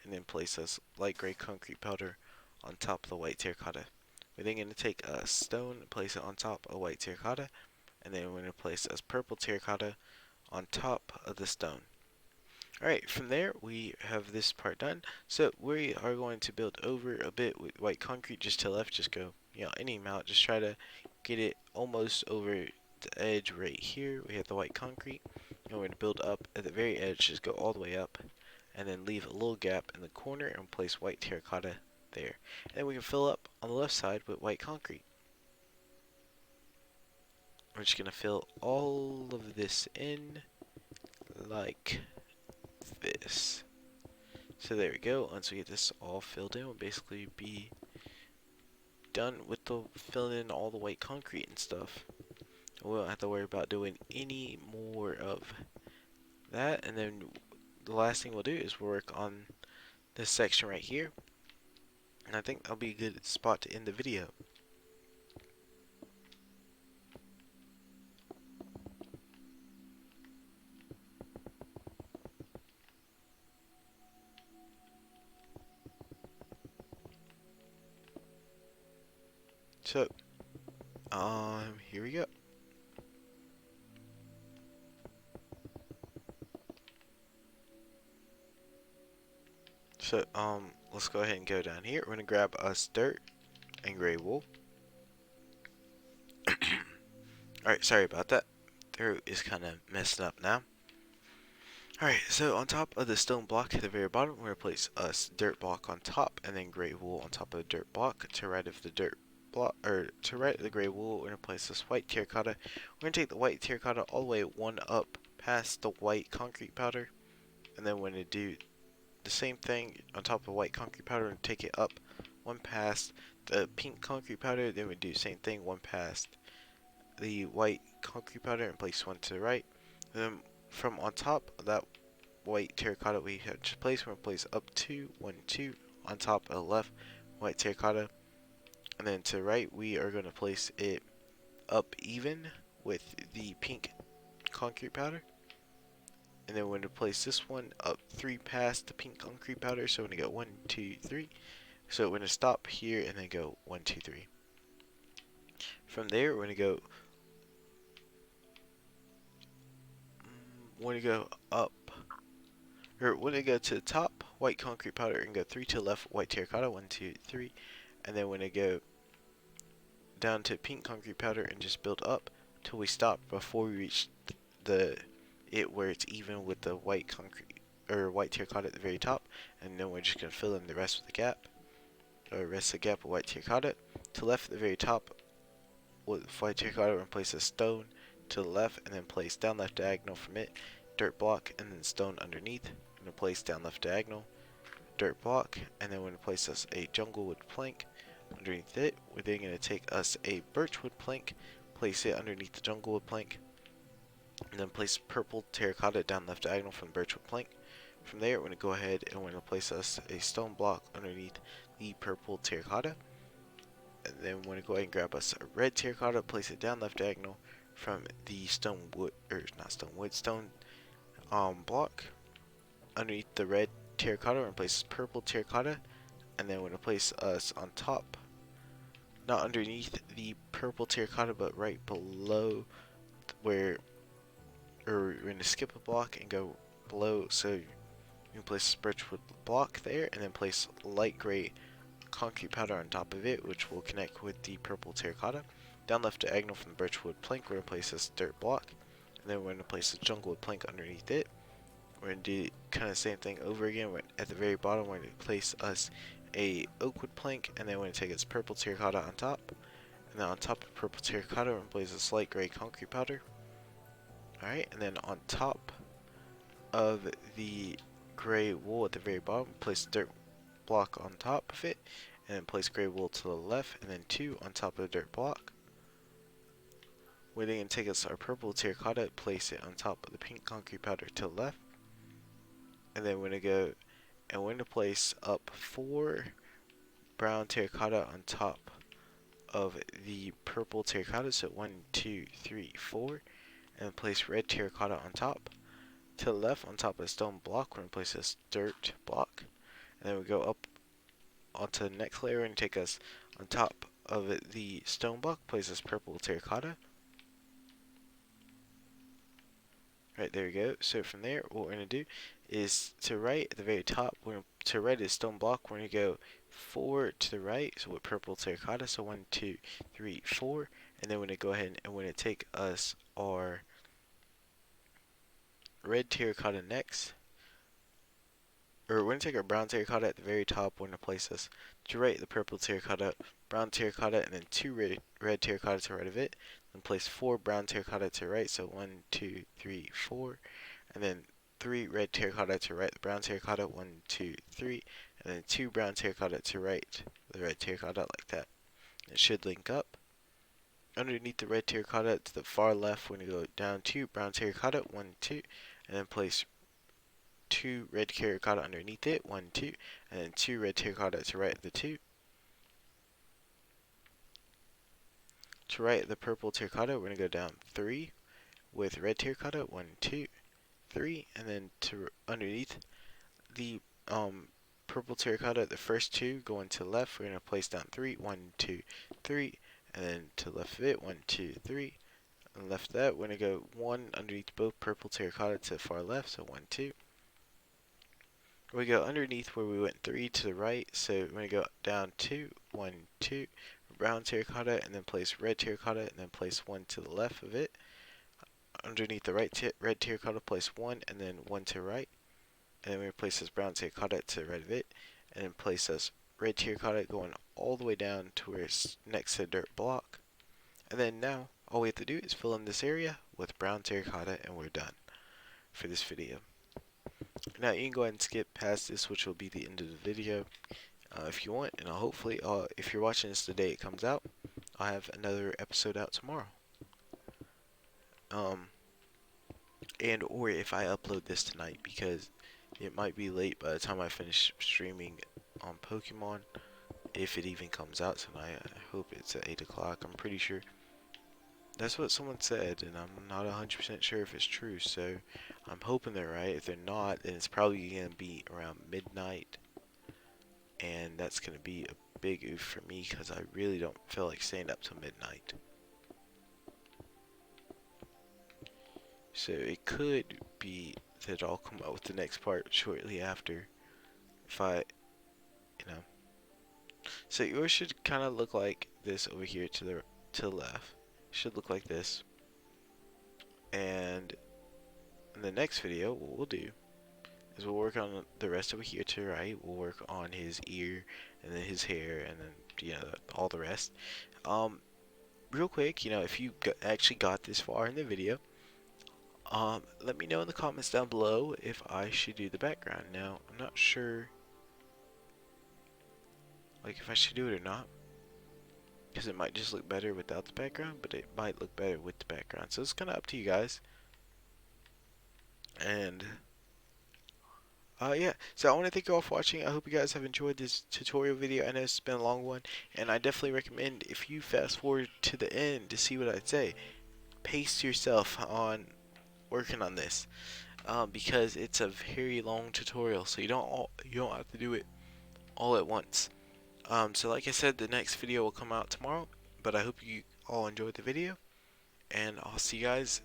and then place this light gray concrete powder on top of the white terracotta. We're then going to take a stone, place it on top of white terracotta, and then we're going to place this purple terracotta on top of the stone. Alright, from there we have this part done. So we are going to build over a bit with white concrete just to the left, just go, any amount, just try to get it almost over the edge right here. We have the white concrete, and we're going to build up at the very edge, just go all the way up, and then leave a little gap in the corner and place white terracotta there. And then we can fill up on the left side with white concrete. We're just going to fill all of this in like this. So there we go. Once we get this all filled in, we'll basically be done with the filling in all the white concrete and stuff. We don't have to worry about doing any more of that. And then the last thing we'll do is work on this section right here. And I think that'll be a good spot to end the video. So, here we go. So, let's go ahead and go down here. We're gonna grab us dirt and gray wool. Alright, sorry about that. Throat is kind of messed up now. Alright, so on top of the stone block at the very bottom, we're gonna place us dirt block on top, and then gray wool on top of the dirt block. To right of the dirt block, or to right of the gray wool, we're gonna place this white terracotta. We're gonna take the white terracotta all the way one up past the white concrete powder, and then we're gonna do the same thing on top of white concrete powder and take it up one past the pink concrete powder. Then we do the same thing one past the white concrete powder and place one to the right. And then from on top of that white terracotta we have just placed, we're going to place up 2, 1, 2 on top of the left white terracotta. And then to the right we are going to place it up even with the pink concrete powder. And then we're going to place this one up 3 past the pink concrete powder. So we're going to go 1, 2, 3. So we're going to stop here and then go 1, 2, 3. From there we're going to go up, or we're going to go to the top white concrete powder and go 3 to the left white terracotta, 1, 2, 3. And then we're going to go down to pink concrete powder and just build up till we stop before we reach it where it's even with the white concrete or white terracotta at the very top. And then we're just going to fill in the rest of the gap, or rest of the gap with white terracotta. To the left at the very top with white terracotta, we're going to place a stone to the left, and then place down left diagonal from it dirt block, and then stone underneath. I'm going to place down left diagonal dirt block, and then we're going to place us a jungle wood plank underneath it. We're then going to take us a birch wood plank, place it underneath the jungle wood plank, and then place purple terracotta down left diagonal from the birch wood plank. From there we're going to go ahead and we're going to place us a stone block underneath the purple terracotta, and then we're going to go ahead and grab us a red terracotta, place it down left diagonal from the stone block underneath the red terracotta, we're gonna place purple terracotta, and then we're gonna place us on top, not underneath the purple terracotta, but right below where, or we're gonna skip a block and go below, so you can place birchwood block there, and then place light gray concrete powder on top of it, which will connect with the purple terracotta. Down left diagonal from the birchwood plank, we're gonna place this dirt block, and then we're gonna place the junglewood plank underneath it. We're gonna do kind of the same thing over again. At the very bottom, we're gonna place us a oakwood plank, and then we're gonna take its purple terracotta on top, and then on top of purple terracotta, we're gonna place this light gray concrete powder. Alright, and then on top of the gray wool at the very bottom, place the dirt block on top of it, and then place gray wool to the left, and then 2 on top of the dirt block. We're then going to take us our purple terracotta, place it on top of the pink concrete powder to the left, and then we're going to go and we're going to place up 4 brown terracotta on top of the purple terracotta, so 1, 2, 3, 4, and then place red terracotta on top. To the left, on top of the stone block, we're going to place this dirt block, and then we go up onto the next layer and take us on top of the stone block, place this purple terracotta. Right, there we go. So from there, what we're going to do is to right at the very top, to right is stone block, we're going to go 4 to the right, so with purple terracotta, so 1, 2, 3, 4, and then we're going to go ahead and we're going to take us our red terracotta next, or we're going to take our brown terracotta at the very top, we're going to place this to right the purple terracotta, brown terracotta, and then 2 red terracotta to the right of it, then place 4 brown terracotta to the right, so 1, 2, 3, 4, and then 3 red terracotta to right the brown terracotta, 1, 2, 3, and then 2 brown terracotta to right the red terracotta, like that. It should link up. Underneath the red terracotta to the far left, we're going to go down 2 brown terracotta, 1, 2, and then place 2 red terracotta underneath it, 1, 2, and then 2 red terracotta to right of the 2. To right the purple terracotta, we're going to go down 3 with red terracotta, 1, 2, 3, and then to underneath the purple terracotta, the first 2 going to the left, we're going to place down 3, 1, 2, 3, and then to the left of it, 1, 2, 3, and left of that, we're going to go 1 underneath both purple terracotta to the far left, so 1, 2. We go underneath where we went 3 to the right, so we're going to go down 2, 1, 2, brown terracotta, and then place red terracotta, and then place 1 to the left of it. Underneath the red terracotta, place 1, and then 1 to the right. And then we place this brown terracotta to the right of it, and then place this red terracotta going all the way down to where it's next to the dirt block. And then now, all we have to do is fill in this area with brown terracotta, and we're done for this video. Now you can go ahead and skip past this, which will be the end of the video if you want, and hopefully, if you're watching this the day it comes out, I'll have another episode out tomorrow. And or if I upload this tonight, because it might be late by the time I finish streaming on Pokemon, if it even comes out tonight. I hope it's at 8 o'clock. I'm pretty sure that's what someone said, and I'm not 100% sure if it's true, so I'm hoping they're right. If they're not, then it's probably going to be around midnight, and that's going to be a big oof for me, because I really don't feel like staying up till midnight. So it could be that I'll come out with the next part shortly after, if I, So yours should kind of look like this over here to the left. It should look like this. And in the next video, what we'll do is we'll work on the rest over here to the right. We'll work on his ear, and then his hair, and then all the rest. Real quick, if you actually got this far in the video, let me know in the comments down below if I should do the background. Now, I'm not sure, like, if I should do it or not, because it might just look better without the background, but it might look better with the background. So it's kind of up to you guys. And yeah, so I want to thank you all for watching. I hope you guys have enjoyed this tutorial video. I know it's been a long one, and I definitely recommend, if you fast forward to the end to see what I'd say, pace yourself on working on this. because it's a very long tutorial, so you don't have to do it all at once. So like I said, the next video will come out tomorrow, but I hope you all enjoyed the video, and I'll see you guys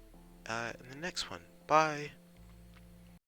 in the next one. Bye.